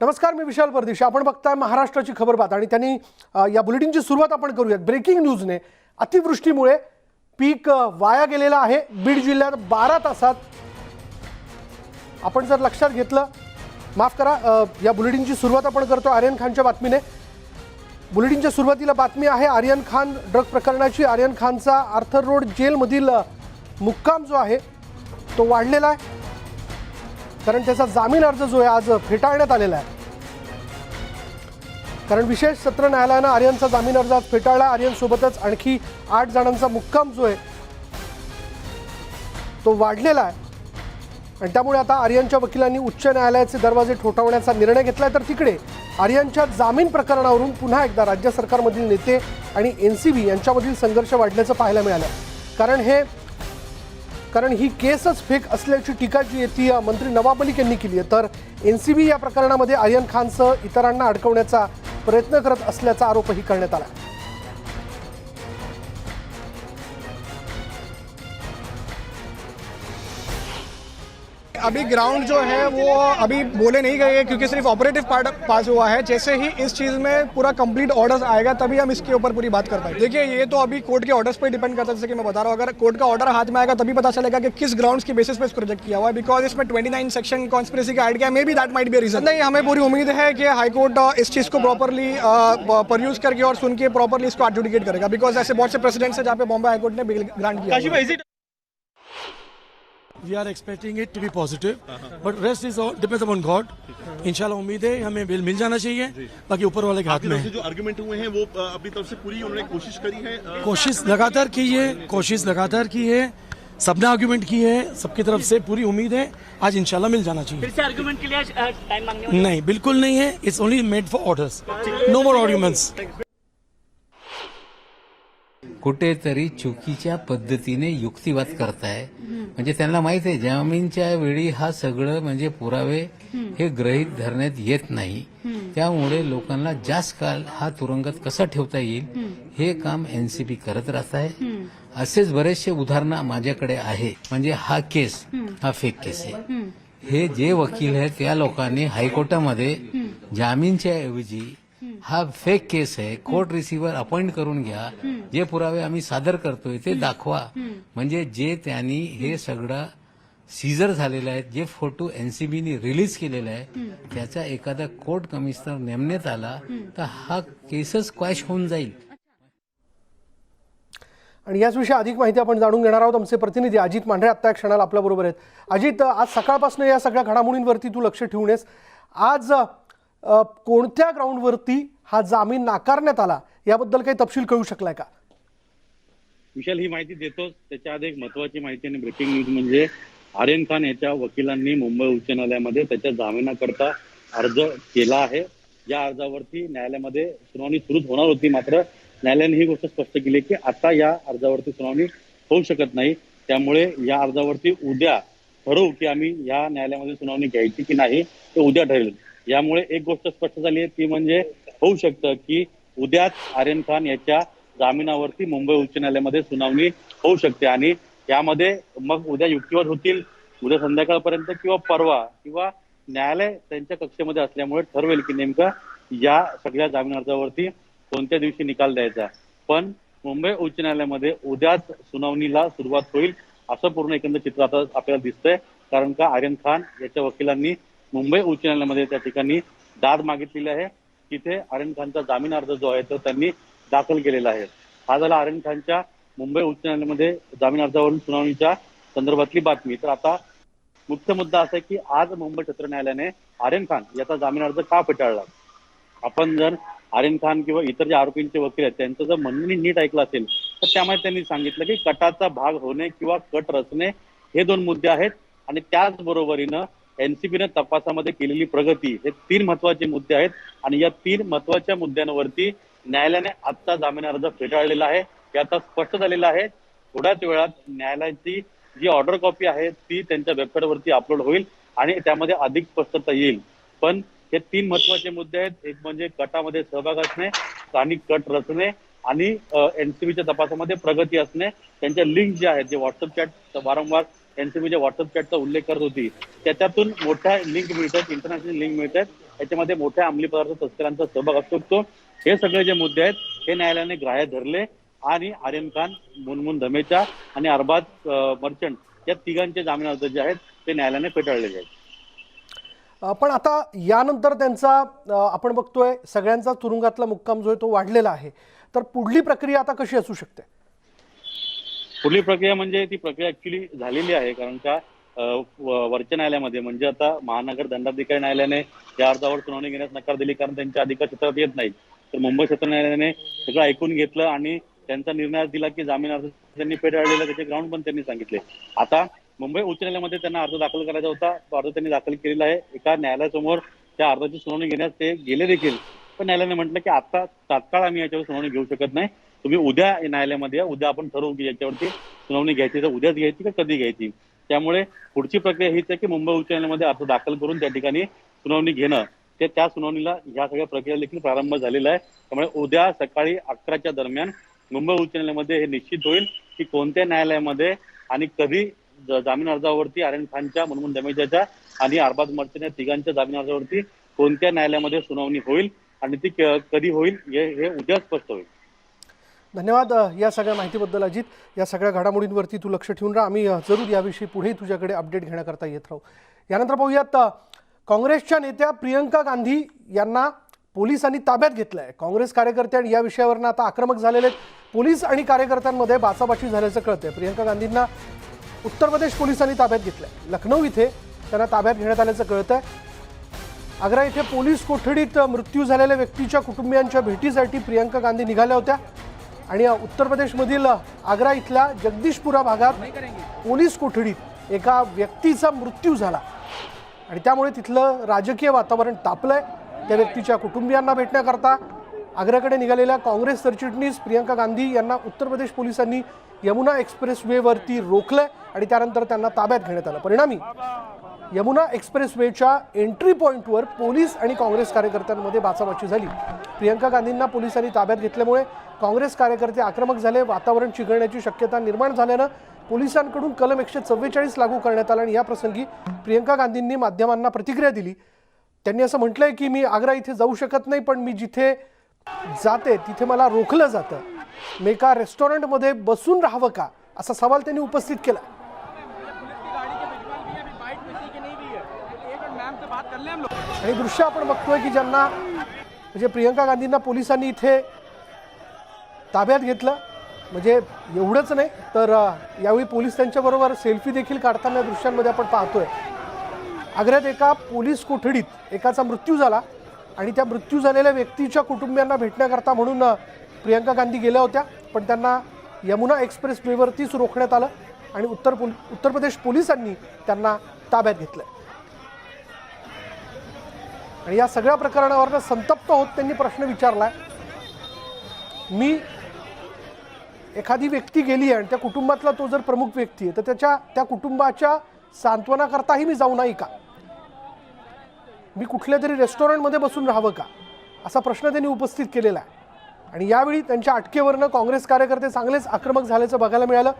नमस्कार, मी विशाल परदेशी. आपण बघताय महाराष्ट्राची खबर बात आणि त्यांनी या बुलेटिनची सुरुवात आपण करूयात. ब्रेकिंग न्यूजने अतिवृष्टीमुळे पीक वाया गेलेलं आहे. बीड जिल्ह्यात 12 तासात आपण जर लक्षात घेतलं, माफ करा, या बुलेटिनची सुरुवात आपण करतो आर्यन खानच्या बातमीने. बुलेटिनच्या सुरुवातीला बातमी आहे आर्यन खान ड्रग प्रकरणाची. आर्यन खानचा आर्थर रोड जेलमधील मुक्काम जो आहे तो वाढलेला आहे, कारण त्याचा जामीन अर्ज जो आहे आज फेटाळण्यात आलेला आहे. कारण विशेष सत्र न्यायालयानं आर्यनचा जामीन अर्ज आज फेटाळला. आर्यनसोबतच आणखी 8 जणांचा मुक्काम जो आहे तो वाढलेला आहे आणि त्यामुळे आता आर्यनच्या वकिलांनी उच्च न्यायालयाचे दरवाजे ठोठावण्याचा निर्णय घेतलाय. तर तिकडे आर्यनच्या जामीन प्रकरणावरून पुन्हा एकदा राज्य सरकारमधील नेते आणि NCB यांच्यामधील संघर्ष वाढल्याचं पाहायला मिळालं. कारण ही केसच फेक असल्याची टीका जी आहे ती मंत्री नवाब मलिक यांनी केली आहे. तर NCB या प्रकरणामध्ये आर्यन खानसह इतरांना अडकवण्याचा प्रयत्न करत असल्याचा आरोपही करण्यात आला. अभी ग्राउंड जो है वो अभी बोले नहीं गए हैं क्योंकि सिर्फ ऑपरेटिव पार्ट पास हुआ है. जैसे ही इस चीज़ में पूरा कंप्लीट ऑर्डर्स आएगा तभी हम इसके ऊपर पूरी बात कर पाएंगे. देखिए, ये तो अभी कोर्ट के ऑर्डर्स पे डिपेंड करता है. जैसे कि मैं बता रहा हूँ, अगर कोर्ट का ऑर्डर हाथ में आएगा तभी पता चलेगा कि किस ग्राउंड्स की बेसिस पे इसको रिजेक्ट किया हुआ है. बिकॉज इसमें 29 सेक्शन कॉन्स्पिरेसी का ऐड किया, maybe that might be a reason. नहीं, हमें पूरी उम्मीद है कि हाईकोर्ट इस चीज़ को प्रॉपरली परयूज करके और सुन के प्रॉपरली इसको एडजुडिकेट करेगा. बिकॉज ऐसे बहुत से प्रेसिडेंट्स है जहाँ पे बॉम्बे हाईकोर्ट ने ग्रांट किया. We are expecting it to be positive, but rest is all depends upon God. इंशाल्लाह उम्मीद है हमें बिल मिल जाना चाहिए, बाकी ऊपर वाले के हाथ में है. जो आर्गुमेंट हुए हैं वो अपनी तरफ से पूरी उन्होंने कोशिश करी है. कोशिश लगातार की है, सबने आर्गुमेंट की है, सबकी तरफ से पूरी उम्मीद है आज इंशाल्लाह मिल जाना चाहिए. फिर से आर्गुमेंट के लिए टाइम मांगने होगा? नहीं, बिल्कुल नहीं है. It's only made for orders, no more arguments. कुठेतरी चुकीच्या पद्धतीने युक्तिवाद करताय. म्हणजे त्यांना माहित आहे जामीनच्या वेळी हा सगळं म्हणजे पुरावे हे गृहीत धरण्यात येत नाही. त्यामुळे लोकांना जास्त काळ हा तुरुंगात कसा ठेवता येईल हे काम NCB करत राहत आहे. असेच बरेचसे उदाहरणं माझ्याकडे आहे. म्हणजे हा केस हा फेक केस आहे. हे जे वकील आहेत त्या लोकांनी हायकोर्टामध्ये जामीनच्या ऐवजी हा फेक केस आहे, कोर्ट रिसिव्हर अपॉइंट करून घ्या, जे पुरावे आम्ही सादर करतोय ते दाखवा. म्हणजे जे त्यांनी हे सगळं सीजर झालेलं आहे, जे फोटो NCBने रिलीज केलेला आहे, त्याचा एखादा कोर्ट कमिशनर नेमण्यात आला तर हा केसच क्वॅश होऊन जाईल. आणि याचविषयी अधिक माहिती आपण जाणून घेणार आहोत. आमचे प्रतिनिधी अजित मांढरे आता या क्षणाला आपल्या बरोबर आहेत. अजित, आज सकाळपासून या सगळ्या घडामोडींवरती तू लक्ष ठेवून आहेस. आज कोणत्या ग्राउंडवरती हा जामीन नाकारण्यात आला याबद्दल काही तपशील कळू शकलाय का? विशाल, ही माहिती देतोच. त्याच्या आधी एक महत्वाची माहिती आणि ब्रेकिंग न्यूज म्हणजे आर्यन खान याच्या वकिलांनी मुंबई उच्च न्यायालयामध्ये त्याच्या जामिनाकरता अर्ज केला आहे. या अर्जावरती न्यायालयामध्ये सुनावणी सुरूच होणार होती, मात्र न्यायालयाने ही गोष्ट स्पष्ट केली की आता या अर्जावरती सुनावणी होऊ शकत नाही. त्यामुळे या अर्जावरती उद्या ठरवू की आम्ही या न्यायालयामध्ये सुनावणी घ्यायची की नाही, ते उद्या ठरेल. यामुळे एक गोष्ट स्पष्ट झाली आहे, ती म्हणजे होऊ शकतं की उद्याच आर्यन खान याच्या जामिनावरती मुंबई उच्च न्यायालयामध्ये सुनावणी होऊ शकते आणि यामध्ये मग उद्या युक्तिवाद होतील, उद्या संध्याकाळपर्यंत किंवा परवा, किंवा न्यायालय त्यांच्या कक्षेमध्ये असल्यामुळे ठरवेल की नेमका या सगळ्या जामीन अर्जावरती कोणत्या दिवशी निकाल द्यायचा. पण मुंबई उच्च न्यायालयामध्ये उद्याच सुनावणीला सुरुवात होईल असं पूर्ण एकंदर चित्र आता आपल्याला दिसतंय. कारण का आर्यन खान याच्या वकिलांनी मुंबई उच्च न्यायालयामध्ये त्या ठिकाणी दाद मागितलेली आहे. तिथे आर्यन खानचा जामीन अर्ज जो आहे तो त्यांनी दाखल केलेला आहे. हा झाला आर्यन खानच्या मुंबई उच्च न्यायालयामध्ये जामीन अर्जावरून सुनावणीच्या संदर्भातली बातमी. तर आता मुख्य मुद्दा असा आहे की आज मुंबई सत्र न्यायालयाने आर्यन खान याचा जामीन अर्ज का फेटाळला. आपण जर आर्यन खान किंवा इतर जे आरोपींचे वकील आहेत त्यांचं जर म्हणणं नीट ऐकलं असेल तर त्यामुळे त्यांनी सांगितलं की कटाचा भाग होणे किंवा कट रचणे हे 2 मुद्दे आहेत आणि त्याचबरोबरीनं NCBने तपासामध्ये केलेली प्रगती हे 3 महत्वाचे मुद्दे आहेत. आणि या 3 महत्वाच्या मुद्द्यांवरती न्यायालयाने आजचा जामीन अर्ज फेटाळलेला आहे. हे आता स्पष्ट झालेलं आहे. थोड्याच वेळात न्यायालयाची जी ऑर्डर कॉपी आहे ती त्यांच्या वेबसाईटवरती अपलोड होईल आणि त्यामध्ये अधिक स्पष्टता येईल. पण हे 3 महत्वाचे मुद्दे आहेत. एक म्हणजे कटामध्ये सहभाग असणे, स्थानिक कट रचणे आणि NCBच्या तपासामध्ये प्रगती असणे. त्यांच्या लिंक जे आहेत, जे व्हॉट्सअप चॅट वारंवार NCB जे व्हॉट्सअप चॅटचा उल्लेख करत होती त्याच्यातून मोठ्या लिंक मिळतात, इंटरनॅशनल लिंक मिळतात याच्यामध्ये मोठ्या अंमली पदार्थ तस्करांचा सहभाग असू शकतो. हे सगळे जे मुद्दे आहेत हे न्यायालयाने ग्राह्य धरले आणि आर्यन खान, मुनमुन धमेचा आणि अरबाज मर्चंट या तिघांचे जामीन अर्ज जे आहेत ते न्यायालयाने फेटाळलेले आहेत. पण आता यानंतर त्यांचा आपण बघतोय सगळ्यांचा तुरुंगातला मुक्काम जो आहे तो वाढलेला आहे, तर पुढली प्रक्रिया आता कशी असू शकते? पुढली प्रक्रिया म्हणजे ती प्रक्रिया ऍक्च्युली झालेली आहे, कारण का वरच्या न्यायालयामध्ये म्हणजे आता महानगर दंडाधिकारी न्यायालयाने या अर्जावर सुनावणी घेण्यास नकार दिली, कारण त्यांच्या अधिकार क्षेत्रात येत नाही. तर मुंबई सत्र न्यायालयाने सगळं ऐकून घेतलं आणि त्यांचा निर्णय दिला की जामीन अर्ज त्यांनी फेटाळलेला, त्याचे ग्राउंड पण त्यांनी सांगितले. आता मुंबई उच्च न्यायालयामध्ये त्यांना अर्ज दाखल करायचा होता, तो अर्ज त्यांनी दाखल केलेला आहे. एका न्यायालयासमोर त्या अर्जाची सुनावणी घेण्यास ते गेले देखील, पण न्यायालयाने म्हटलं की आता तात्काळ आम्ही याच्यावर सुनावणी घेऊ शकत नाही, तुम्ही उद्या न्यायालयामध्ये या, उद्या आपण ठरवू की याच्यावरती सुनावणी घ्यायची तर उद्याच घ्यायची का कधी घ्यायची. त्यामुळे पुढची प्रक्रिया हीच आहे की मुंबई उच्च न्यायालयामध्ये अर्ज दाखल करून त्या ठिकाणी सुनावणी घेणं. त्या सुनावणीला ह्या सगळ्या प्रक्रिया देखील प्रारंभ झालेला आहे. त्यामुळे उद्या सकाळी 11च्या दरम्यान मुंबई उच्च न्यायालयामध्ये हे निश्चित होईल की कोणत्या न्यायालयामध्ये आणि कधी जामीन अर्जावरती आर्यन खानच्या, मुनमुन धमेजाच्या आणि अरबाज मर्चंट या तिघांच्या जामीन अर्जावरती कोणत्या न्यायालयामध्ये सुनावणी होईल आणि ती कधी होईल हे उद्या स्पष्ट होईल. धन्यवाद या सगळ्या माहितीबद्दल अजित. या सगळ्या घडामोडींवरती तू लक्ष ठेवून राहा. आम्ही जरूर याविषयी पुढे तुझ्याकडे अपडेट घेण्याकरता येत राहू. यानंतर पाहूयात, काँग्रेसच्या नेत्या प्रियंका गांधी यांना पोलिसांनी ताब्यात घेतलं आहे. काँग्रेस कार्यकर्ते आणि या विषयावरनं आता आक्रमक झालेले पोलीस आणि कार्यकर्त्यांमध्ये बाचाबाची झाल्याचं कळतंय. प्रियंका गांधींना उत्तर प्रदेश पोलिसांनी ताब्यात घेतलंय. लखनौ इथे त्यांना ताब्यात घेण्यात आल्याचं कळतंय. आग्रा इथे पोलीस कोठडीत मृत्यू झालेल्या व्यक्तीच्या कुटुंबियांच्या भेटीसाठी प्रियंका गांधी निघाल्या होत्या आणि उत्तर प्रदेशमधील आग्रा इथल्या जगदीशपुरा भागात पोलीस कोठडीत एका व्यक्तीचा मृत्यू झाला आणि त्यामुळे तिथलं राजकीय वातावरण तापलंय. त्या व्यक्तीच्या कुटुंबियांना भेटण्याकरता आग्र्याकडे निघालेल्या काँग्रेस सरचिटणीस प्रियंका गांधी यांना उत्तर प्रदेश पोलिसांनी यमुना एक्सप्रेसवेवरती रोखलंय आणि त्यानंतर त्यांना ताब्यात घेण्यात आलं. परिणामी यमुना एक्सप्रेसवेच्या एंट्री पॉईंटवर पोलीस आणि काँग्रेस कार्यकर्त्यांमध्ये बाचाबाची झाली. प्रियंका गांधींना पोलिसांनी ताब्यात घेतल्यामुळे काँग्रेस कार्यकर्ते आक्रमक झाले. वातावरण चिघळण्याची शक्यता निर्माण झाल्यानं पोलिसांकडून कलम 144 लागू करण्यात आला आणि या प्रसंगी प्रियंका गांधींनी माध्यमांना प्रतिक्रिया दिली. त्यांनी असं म्हटलंय की मी आग्रा इथे जाऊ शकत नाही, पण मी जिथे जाते तिथे मला रोखलं जातं. मी एका रेस्टॉरंटमध्ये बसून राहावं का, असा सवाल त्यांनी उपस्थित केला. आणि दृश्य आपण बघतोय की ज्यांना म्हणजे प्रियंका गांधींना पोलिसांनी इथे ताब्यात घेतलं. म्हणजे एवढंच नाही तर यावेळी पोलीस त्यांच्याबरोबर सेल्फी देखील काढताना दृश्यांमध्ये आपण पाहतोय. आग्र्यात एका पोलीस कोठडीत एकाचा मृत्यू झाला आणि त्या मृत्यू झालेल्या व्यक्तीच्या कुटुंबियांना भेटण्याकरता म्हणून प्रियंका गांधी गेल्या होत्या, पण त्यांना यमुना एक्सप्रेसवेवरतीच रोखण्यात आलं आणि उत्तर प्रदेश पोलिसांनी त्यांना ताब्यात घेतलं. आणि या सगळ्या प्रकरणावरनं संतप्त होत त्यांनी प्रश्न विचारलाय, मी एखादी व्यक्ती गेली आणि त्या कुटुंबातला तो जर प्रमुख व्यक्ती आहे तर त्या कुटुंबाच्या सांत्वनाकरताही मी जाऊ नाही का, मी कुठल्या तरी रेस्टॉरंटमध्ये बसून राहावं का, असा प्रश्न त्यांनी उपस्थित केलेला आहे. आणि यावेळी त्यांच्या अटकेवरनं काँग्रेस कार्यकर्ते चांगलेच आक्रमक झाल्याचं बघायला मिळालं.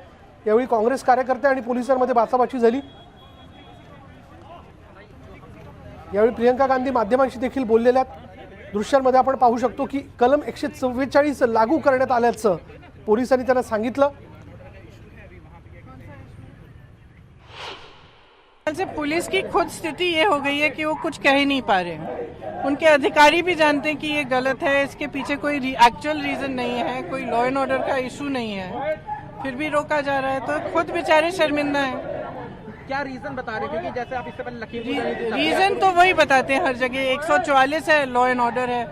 यावेळी काँग्रेस कार्यकर्ते आणि पोलिसांमध्ये बाचाबाची झाली. यावेळी प्रियंका गांधी माध्यमांशी देखील बोललेल्या आहेत. दृश्यांमध्ये आपण पाहू शकतो की कलम 144 लागू करण्यात आल्याचं पोलिसांनी त्यांना सांगितलं. से पुलिस की खुद स्थिति ये हो गई है कि वो कुछ कह ही नहीं पा रहे हैं. उनके अधिकारी भी जानते हैं कि ये गलत है, इसके पीछे कोई एक्चुअल रीजन नहीं है, कोई लॉ एंड ऑर्डर का इशू नहीं है, फिर भी रोका जा रहा है. तो खुद बेचारे शर्मिंदा हैं. क्या रीजन बता रहे थे कि जैसे आप इससे पहले लखीमपुर रीजन तो वही बताते हैं हर जगह. 144 है, लॉ एंड ऑर्डर है.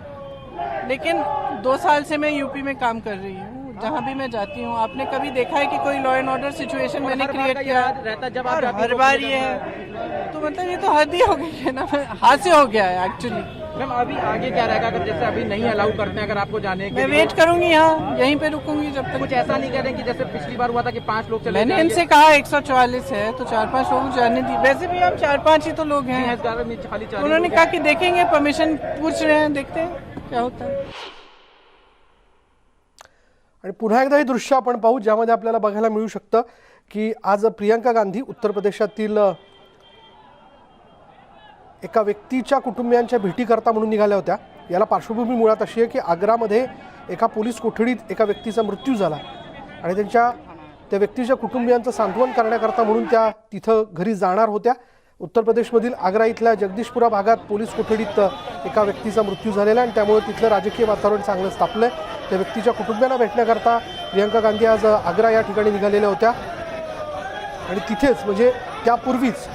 लेकिन 2 साल से मैं यूपी में काम कर रही हूँ, जहाँ भी मैं जाती हूँ आपने कभी देखा है कि कोई लॉ एंड ऑर्डर सिचुएशन मैंने क्रिएट किया रहता जब आप हर बार ये है. तो मतलब ये तो हद ही हो गई है ना, हाथ से हो गया है एक्चुअली. मैम अभी आगे क्या रहेगा अगर जैसे अभी नहीं अलाउ करते हैं अगर आपको जाने के मैं वेट करूंगी यहाँ, यहीं पे रुकूंगी जब तक. कुछ ऐसा नहीं कह रहे कि जैसे पिछली बार हुआ था कि 5 लोग चले मैंने इनसे कहा 144 है तो 4-5 लोग जाने दी. वैसे भी हम 4-5 ही तो लोग हैं. खाली उन्होंने कहा कि देखेंगे, परमिशन पूछ रहे हैं, देखते हैं क्या होता है. आणि पुन्हा एकदा हे दृश्य आपण पाहू ज्यामध्ये आपल्याला बघायला मिळू शकतं की आज प्रियंका गांधी उत्तर प्रदेशातील एका व्यक्तीच्या कुटुंबियांच्या भेटीकरता म्हणून निघाल्या होत्या. याला पार्श्वभूमी मुळात अशी आहे की आग्रामध्ये एका पोलीस कोठडीत एका व्यक्तीचा मृत्यू झाला आणि त्या व्यक्तीच्या कुटुंबियांचं सांत्वन करण्याकरता म्हणून त्या तिथं घरी जाणार होत्या. उत्तर प्रदेशमधील आग्रा इथल्या जगदीशपुरा भागात पोलीस कोठडीत एका व्यक्तीचा मृत्यू झालेला आणि त्यामुळे तिथलं राजकीय वातावरण चांगलं तापलं आहे. त्या व्यक्तीच्या कुटुंबियांना भेटण्याकरता प्रियंका गांधी आज आग्रा या ठिकाणी निघालेल्या होत्या आणि तिथेच म्हणजे त्यापूर्वीच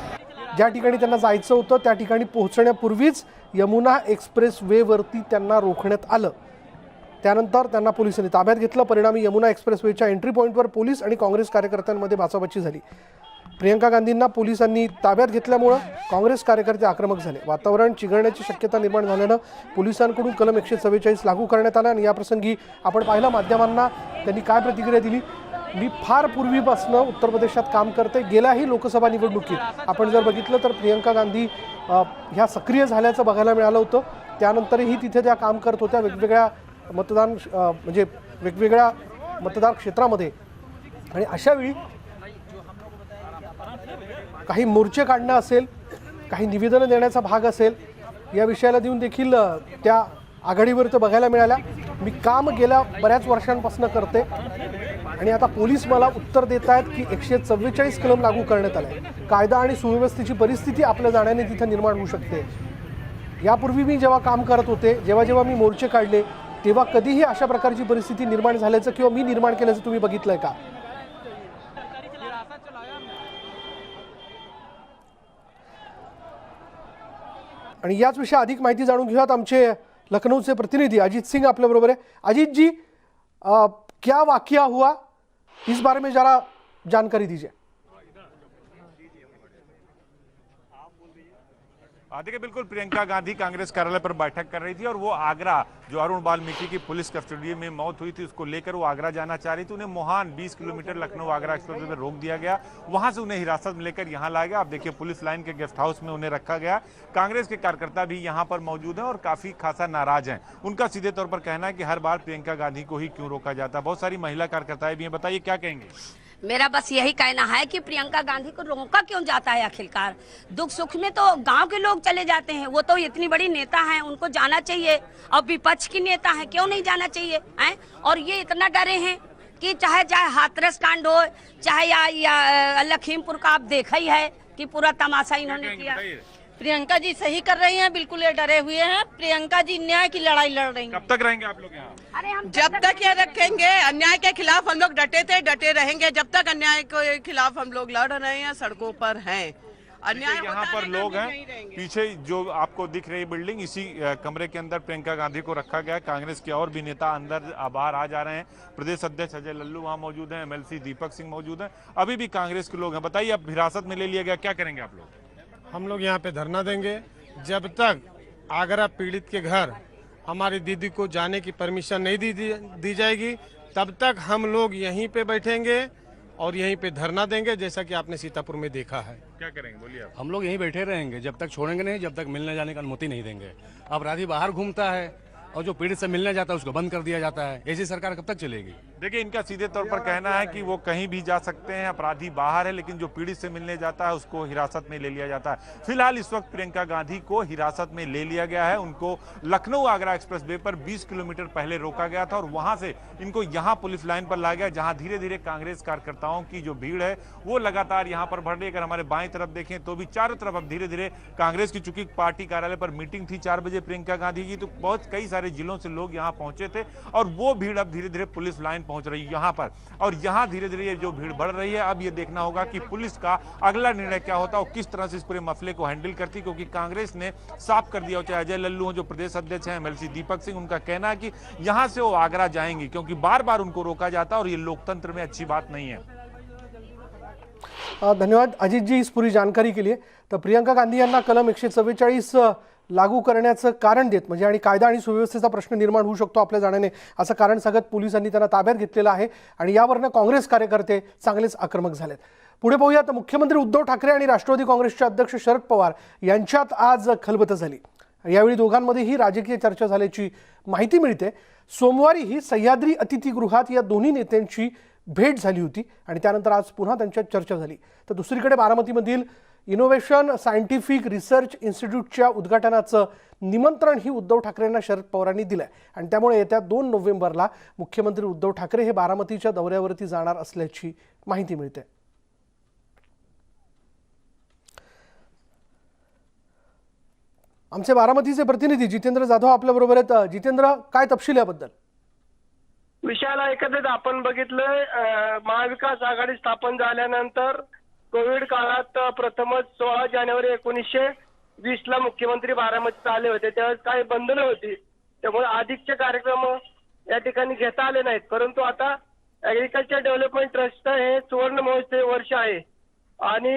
ज्या ठिकाणी त्यांना जायचं होतं त्या ठिकाणी पोहोचण्यापूर्वीच यमुना एक्सप्रेस वेवरती त्यांना रोखण्यात आलं. त्यानंतर त्यांना पोलिसांनी ताब्यात घेतलं. परिणामी यमुना एक्सप्रेस वेच्या एंट्री पॉईंटवर पोलीस आणि काँग्रेस कार्यकर्त्यांमध्ये बाचाबाची झाली. प्रियंका गांधींना पोलिसांनी ताब्यात घेतल्यामुळं काँग्रेस कार्यकर्ते आक्रमक झाले. वातावरण चिघळण्याची शक्यता निर्माण झाल्यानं पोलिसांकडून कलम 144 लागू करण्यात आला आणि याप्रसंगी आपण पाहिलं माध्यमांना त्यांनी काय प्रतिक्रिया दिली. मी फार पूर्वीपासून उत्तर प्रदेशात काम करते. गेल्याही लोकसभा निवडणुकीत आपण जर बघितलं तर प्रियंका गांधी ह्या सक्रिय झाल्याचं बघायला मिळालं होतं. त्यानंतरही तिथे त्या काम करत होत्या वेगवेगळ्या वेगवेगळ्या मतदार क्षेत्रामध्ये आणि अशावेळी काही मोर्चे काढणं असेल, काही निवेदनं देण्याचा भाग असेल, या विषयाला देऊन देखील त्या आघाडीवर ते बघायला मिळाल्या. मी काम गेल्या बऱ्याच वर्षांपासून करते आणि आता पोलीस मला उत्तर देत आहेत की 144 कलम लागू करण्यात आला आहे. कायदा आणि सुव्यवस्थेची परिस्थिती आपल्या जाण्याने तिथं निर्माण होऊ शकते. यापूर्वी मी जेव्हा काम करत होते, जेव्हा मी मोर्चे काढले, तेव्हा कधीही अशा प्रकारची परिस्थिती निर्माण झाल्याचं किंवा मी निर्माण केल्याचं तुम्ही बघितलंय का? आणि याच विषयी अधिक माहिती जाणून घेऊयात. आमचे लखनऊचे प्रतिनिधी अजीत सिंह आपल्या बरोबर है. अजीत जी, क्या वाकया हुआ, इस बारे में जरा जानकारी दीजिए. देखिए, बिल्कुल प्रियंका गांधी कांग्रेस कार्यालय पर बैठक कर रही थी और वो आगरा जो अरुण वाल्मीकि की पुलिस कस्टडी में मौत हुई थी उसको लेकर वो आगरा जाना चाह रही थी. उन्हें मोहान 20 किलोमीटर लखनऊ आगरा एक्सप्रेस में रोक दिया गया. वहां से उन्हें हिरासत में लेकर यहाँ लाया गया. आप देखिए, पुलिस लाइन के गेस्ट हाउस में उन्हें रखा गया. कांग्रेस के कार्यकर्ता भी यहाँ पर मौजूद हैं और काफी खासा नाराज हैं. उनका सीधे तौर पर कहना है कि हर बार प्रियंका गांधी को ही क्यों रोका जाता है. बहुत सारी महिला कार्यकर्ताएं भी हैं. बताइए क्या कहेंगे. मेरा बस यही कहना है कि प्रियंका गांधी को रोका क्यों जाता है. आखिरकार दुख सुख में तो गांव के लोग चले जाते हैं. वो तो इतनी बड़ी नेता हैं, उनको जाना चाहिए. और विपक्ष की नेता हैं, क्यों नहीं जाना चाहिए हैं? और ये इतना डरे हैं कि चाहे हाथरस कांड हो, चाहे या लखीमपुर का आप देखा ही है कि पूरा तमाशा इन्होंने किया. प्रियंका जी सही कर रही हैं, बिल्कुल ये डरे हुए हैं. प्रियंका जी न्याय की लड़ाई लड़ रही हैं. कब तक रहेंगे आप लोग यहाँ. अरे हम जब तक ये रखेंगे, अन्याय के खिलाफ हम लोग डटे रहेंगे. जब तक अन्याय के खिलाफ हम लोग लड़ रहे हैं, सड़कों पर हैं. अन्याय यहाँ पर लोग हैं. पीछे जो आपको दिख रही बिल्डिंग, इसी कमरे के अंदर प्रियंका गांधी को रखा गया. कांग्रेस के और भी नेता अंदर बाहर आ जा रहे हैं. प्रदेश अध्यक्ष अजय लल्लू वहाँ मौजूद हैं. MLC दीपक सिंह मौजूद हैं. अभी भी कांग्रेस के लोग हैं. बताइए, अब हिरासत में ले लिया गया, क्या करेंगे आप लोग. हम लोग यहाँ पे धरना देंगे जब तक आगरा पीड़ित के घर हमारी दीदी को जाने की परमिशन नहीं दी जाएगी, तब तक हम लोग यहीं पे बैठेंगे और यहीं पे धरना देंगे, जैसा कि आपने सीतापुर में देखा है. क्या करेंगे बोलिए आप. हम लोग यहीं बैठे रहेंगे जब तक छोड़ेंगे नहीं, जब तक मिलने जाने की अनुमति नहीं देंगे. अपराधी बाहर घूमता है और जो पीड़ित से मिलने जाता है उसको बंद कर दिया जाता है. ऐसी सरकार कब तक चलेगी. देखिए, इनका सीधे तौर पर कहना है कि वो कहीं भी जा सकते हैं, अपराधी बाहर है, लेकिन जो पीड़ित से मिलने जाता है उसको हिरासत में ले लिया जाता है. फिलहाल इस वक्त प्रियंका गांधी को हिरासत में ले लिया गया है. उनको लखनऊ आगरा एक्सप्रेस वे पर 20 किलोमीटर पहले रोका गया था और वहां से इनको यहाँ पुलिस लाइन पर लाया गया, जहां धीरे धीरे कांग्रेस कार्यकर्ताओं की जो भीड़ है वो लगातार यहाँ पर बढ़ रही है. अगर हमारे बाएं तरफ देखें तो भी चारों तरफ अब धीरे धीरे कांग्रेस की, चूंकि पार्टी कार्यालय पर मीटिंग थी 4 बजे प्रियंका गांधी की, तो बहुत कई सारे जिलों से लोग यहाँ पहुंचे थे और वो भीड़ अब धीरे धीरे पुलिस लाइन पहुंच रही है यहाँ पर. और यहाँ धीरे धीरे ये जो भीड़ बढ़ रही है, अब ये देखना होगा कि पुलिस का अगला निर्णय क्या होता है और किस तरह से इस पूरे मसले को हैंडल करती, क्योंकि कांग्रेस ने साफ कर दिया. चाहे अजय लल्लू जो प्रदेश अध्यक्ष हैं, MLC दीपक सिंह, उनका कहना है कि यहाँ से वो आगरा जाएंगी क्योंकि बार बार उनको रोका जाता है और ये लोकतंत्र में अच्छी बात नहीं है. धन्यवाद अजित जी इस पूरी जानकारी के लिए. तर प्रियंका गांधी यांना कलम 144 लागू करण्याचं कारण देत म्हणजे आणि कायदा आणि सुव्यवस्थेचा प्रश्न निर्माण होऊ शकतो आपल्या जाण्याने असं कारण सांगत पोलिसांनी त्यांना ताब्यात घेतलेलं आहे आणि यावरनं काँग्रेस कार्यकर्ते चांगलेच आक्रमक झालेत. पुढे पाहूया तर मुख्यमंत्री उद्धव ठाकरे आणि राष्ट्रवादी काँग्रेसचे अध्यक्ष शरद पवार यांच्यात आज खलबत झाली. यावेळी दोघांमध्येही राजकीय चर्चा झाल्याची माहिती मिळते. सोमवारीही सह्याद्री अतिथीगृहात या दोन्ही नेत्यांची भेट झाली होती आणि त्यानंतर आज पुन्हा त्यांच्यात चर्चा झाली. तर दुसरीकडे बारामतीमधील इनोव्हेशन सायंटिफिक रिसर्च इन्स्टिट्यूटच्या उद्घाटनाचं निमंत्रण ही उद्धव ठाकरेंना शरद पवारांनी दिलंय आणि त्यामुळे येत्या 2 नोव्हेंबरला मुख्यमंत्री उद्धव ठाकरे हे बारामतीच्या दौऱ्यावरती जाणार असल्याची माहिती मिळते. आमचे बारामतीचे प्रतिनिधी जितेंद्र जाधव आपल्याबरोबर आहेत. जितेंद्र, काय तपशील याबद्दल? विषयाला एकत्रित आपण बघितलंय, महाविकास आघाडी स्थापन झाल्यानंतर कोविड काळात प्रथमच 16 जानेवारी 1920 मुख्यमंत्री बारामतीत आले होते. त्यावेळेस काही बंधनं होती, त्यामुळे अधिकचे कार्यक्रम या ठिकाणी घेता आले नाहीत. परंतु आता ऍग्रिकल्चर डेव्हलपमेंट ट्रस्ट हे सुवर्ण महोत्सवी वर्ष आहे आणि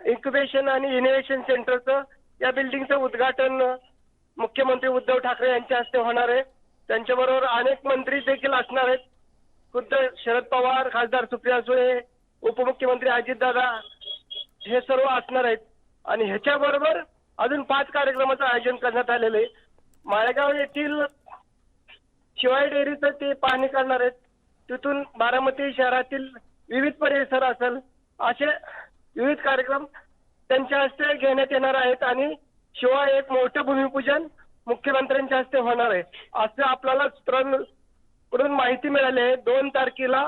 इन्क्युबेशन आणि इनोव्हेशन सेंटरचं या बिल्डिंगचं उद्घाटन मुख्यमंत्री उद्धव ठाकरे यांच्या हस्ते होणार आहे. त्यांच्याबरोबर अनेक मंत्री देखील असणार आहेत. खुद्द शरद पवार, खासदार सुप्रिया सुळे, उपमुख्यमंत्री अजितदादा हे सर्व असणार आहेत आणि ह्याच्याबरोबर अजून 5 कार्यक्रमाचं आयोजन करण्यात आलेलं आहे. माळेगाव येथील शिवाई डेअरीचं ते पाहणी करणार आहेत. तिथून बारामती शहरातील विविध परिसर असेल असे विविध कार्यक्रम त्यांच्या हस्ते घेण्यात येणार आहेत आणि शिवाय एक मोठं भूमिपूजन मुख्यमंत्र्यांच्या हस्ते होणार आहे असं आपल्याला सूत्रांकडून माहिती मिळाली आहे. 2 तारखेला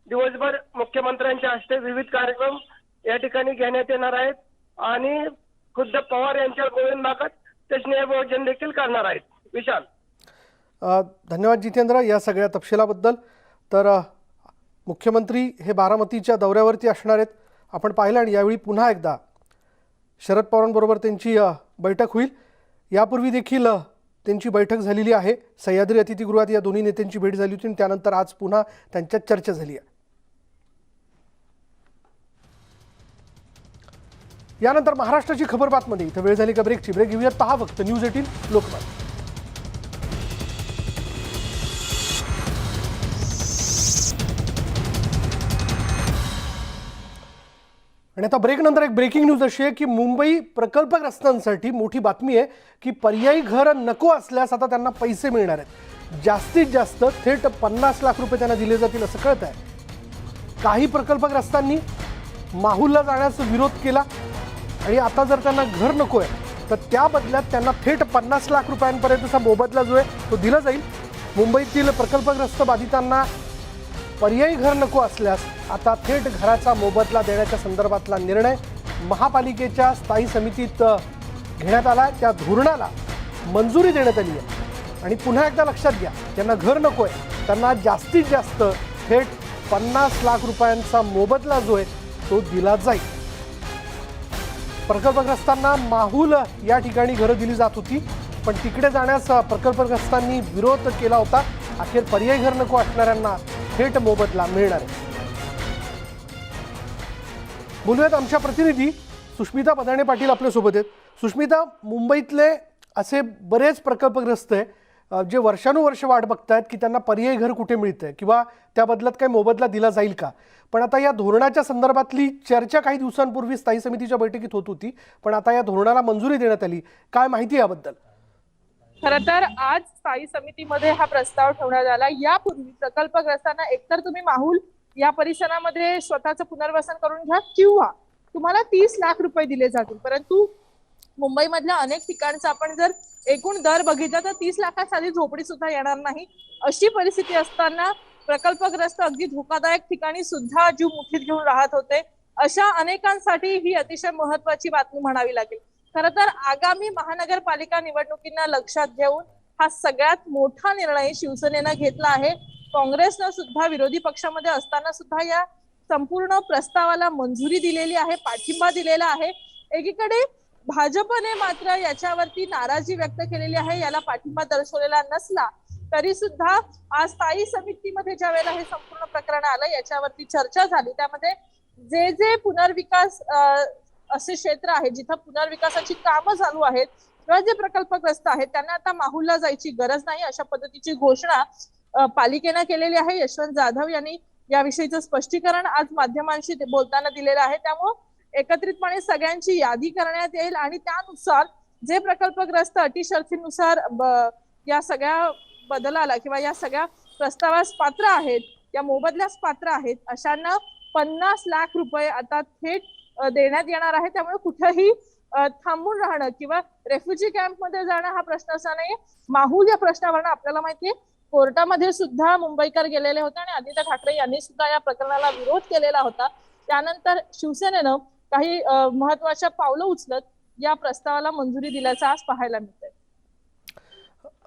दिवसभर मुख्यमंत्र्यांच्या हस्ते विविध कार्यक्रम या ठिकाणी घेण्यात येणार आहेत आणि खुद्द पवार यांच्या गोविंद भागात ते स्नेहभोजन देखील करणार आहेत. विशाल, धन्यवाद जितेंद्र या सगळ्या तपशिलाबद्दल. तर मुख्यमंत्री हे बारामतीच्या दौऱ्यावरती असणार आहेत आपण पाहिलं आणि यावेळी पुन्हा एकदा शरद पवारांबरोबर त्यांची बैठक होईल. यापूर्वी देखील त्यांची बैठक झालेली आहे. सह्याद्री अतिथीगृहात या दोन्ही नेत्यांची भेट झाली होती आणि त्यानंतर आज पुन्हा त्यांच्यात चर्चा झाली आहे. यानंतर महाराष्ट्राची खबर बातमध्ये. इथं वेळ झाली का ब्रेकची. ब्रेक घेऊयात. पहा फक्त न्यूज 18 लोकमत. आणि आता ब्रेक नंतर एक ब्रेकिंग न्यूज अशी आहे की मुंबई प्रकल्पग्रस्तांसाठी मोठी बातमी आहे की पर्यायी घर नको असल्यास आता त्यांना पैसे मिळणार आहेत. जास्तीत जास्त थेट 50 लाख रुपये त्यांना दिले जातील असं कळत आहे. काही प्रकल्पग्रस्तांनी माहुलला जाण्यास विरोध केला आणि आता जर त्यांना घर नको आहे तर त्या बदल्यात त्यांना थेट 50 लाख रुपयांपर्यंतचा मोबदला जो आहे तो दिला जाईल. मुंबईतील प्रकल्पग्रस्त बाधितांना पर्यायी घर नको असल्यास आता थेट घराचा मोबदला देण्याच्या संदर्भातला निर्णय महापालिकेच्या स्थायी समितीत घेण्यात आला. त्या धोरणाला मंजुरी देण्यात आली आहे आणि पुन्हा एकदा लक्षात घ्या, ज्यांना घर नको आहे त्यांना जास्तीत जास्त थेट 50 लाख रुपयांचा मोबदला जो आहे तो दिला जाईल. प्रकल्पग्रस्तांना माहुल या ठिकाणी घरं दिली जात होती पण तिकडे जाण्यास प्रकल्पग्रस्तांनी विरोध केला होता. अखेर पर्यायी घर नको असणाऱ्यांना थेट मोबदला मिळणार आहे. बोलूयात आमच्या प्रतिनिधी सुष्मिता पदाणे पाटील आपल्यासोबत आहेत. सुष्मिता, मुंबईतले असे बरेच प्रकल्पग्रस्त आहे जे वर्षानुवर्ष वाट बघतायत की त्यांना पर्यायी घर कुठे मिळतंय किंवा त्या बदल्यात काही मोबदला दिला जाईल का. पण आता या धोरणाच्या संदर्भातली चर्चा काही दिवसांपूर्वी स्थायी समितीच्या बैठकीत होत होती पण आता या धोरणाला मंजुरी देण्यात आली. काय माहिती याबद्दल? खरं तर आज स्थायी समितीमध्ये हा प्रस्ताव ठेवण्यात आला. यापूर्वी प्रकल्पग्रस्तांना एकतर तुम्ही माहुल या परिसरामध्ये स्वतःचं पुनर्वसन करून घ्या किंवा तुम्हाला 30 लाख रुपये दिले जातील. परंतु मुंबईमधल्या अनेक ठिकाणचं आपण जर एकूण दर बघितला तर 30 लाखाखाली झोपडी सुद्धा येणार नाही. अशी परिस्थिती असताना प्रकल्पग्रस्त अगदी धोकादायक ठिकाणी सुद्धा जीव मुठीत घेऊन राहत होते. अशा अनेकांसाठी ही अतिशय महत्वाची बातमी म्हणावी लागेल. खरं तर आगामी महानगरपालिका निवडणुकींना लक्षात घेऊन हा सगळ्यात मोठा निर्णय शिवसेनेनं घेतला आहे. काँग्रेसनं सुद्धा विरोधी पक्षामध्ये असताना सुद्धा या संपूर्ण प्रस्तावाला मंजुरी दिलेली आहे, पाठिंबा दिलेला आहे. एकीकडे भाजपने मात्र याच्यावरती नाराजी व्यक्त केलेली आहे. याला पाठिंबा दर्शवलेला नसला तरी सुद्धा आज स्थायी समितीमध्ये ज्या वेळेला हे संपूर्ण प्रकरण आलं याच्यावरती चर्चा झाली. त्यामध्ये जे जे पुनर्विकास असे क्षेत्र आहेत जिथं पुनर्विकासाची कामं चालू आहेत किंवा जे प्रकल्पग्रस्त आहेत त्यांना आता माहुलला जायची गरज नाही अशा पद्धतीची घोषणा पालिकेनं केलेली आहे. यशवंत जाधव यांनी याविषयीचं स्पष्टीकरण आज माध्यमांशी बोलताना दिलेलं आहे. त्यामुळे एकत्रितपणे सगळ्यांची यादी करण्यात येईल आणि त्यानुसार जे प्रकल्पग्रस्त अटी शर्तीनुसार या सगळ्या बदलाला किंवा या सगळ्या प्रस्तावास पात्र आहेत या मोबदल्यास पात्र आहेत अशांना 50 लाख रुपये आता थेट देण्यात येणार आहे. त्यामुळे कुठेही थांबून राहणं किंवा रेफ्युजी कॅम्पमध्ये जाणं हा प्रश्न असा नाही. माहूल या प्रश्नावरनं आपल्याला माहितीये कोर्टामध्ये सुद्धा मुंबईकर गेलेले होते आणि आदित्य ठाकरे यांनी सुद्धा या प्रकरणाला विरोध केलेला होता. त्यानंतर शिवसेनेनं काही महत्वाच्या पावलं उचलत या प्रस्तावाला मंजुरी दिल्याचं आज पाहायला मिळतंय.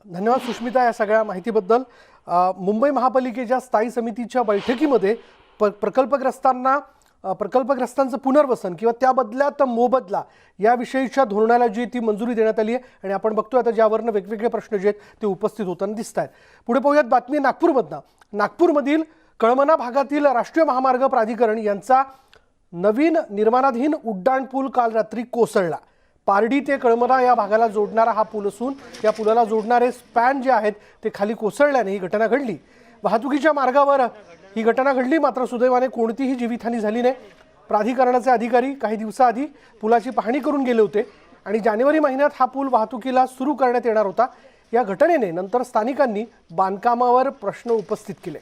धन्यवाद सुष्मिता या सगळ्या माहितीबद्दल. मुंबई महापालिकेच्या स्थायी समितीच्या बैठकीमध्ये प्रकल्पग्रस्तांचं पुनर्वसन किंवा त्या बदल्यात मोबदला याविषयीच्या धोरणाला जी ती मंजुरी देण्यात आली आहे आणि आपण बघतोय आता ज्यावरनं वेगवेगळे प्रश्न जे आहेत ते उपस्थित होताना दिसत आहेत. पुढे पाहूयात बातमी नागपूरमधनं. नागपूरमधील कळमना भागातील राष्ट्रीय महामार्ग प्राधिकरण यांचा नवीन निर्माणाधीन उड्डाणपूल काल रात्री कोसळला. पारडी ते कळमना या भागाला जोडणारा हा पूल असून या पुलाला जोडणारे स्पॅन जे आहेत ते खाली कोसळल्याने ही घटना घडली. वाहतुकीच्या मार्गावर ही घटना घडली, मात्र सुदैवाने कोणतीही जीवितहानी झाली नाही. प्राधिकरणाचे अधिकारी काही दिवसाआधी पुलाची पाहणी करून गेले होते आणि जानेवारी महिन्यात हा पूल वाहतुकीला सुरू करण्यात येणार होता. या घटनेने नंतर स्थानिकांनी बांधकामावर प्रश्न उपस्थित केले.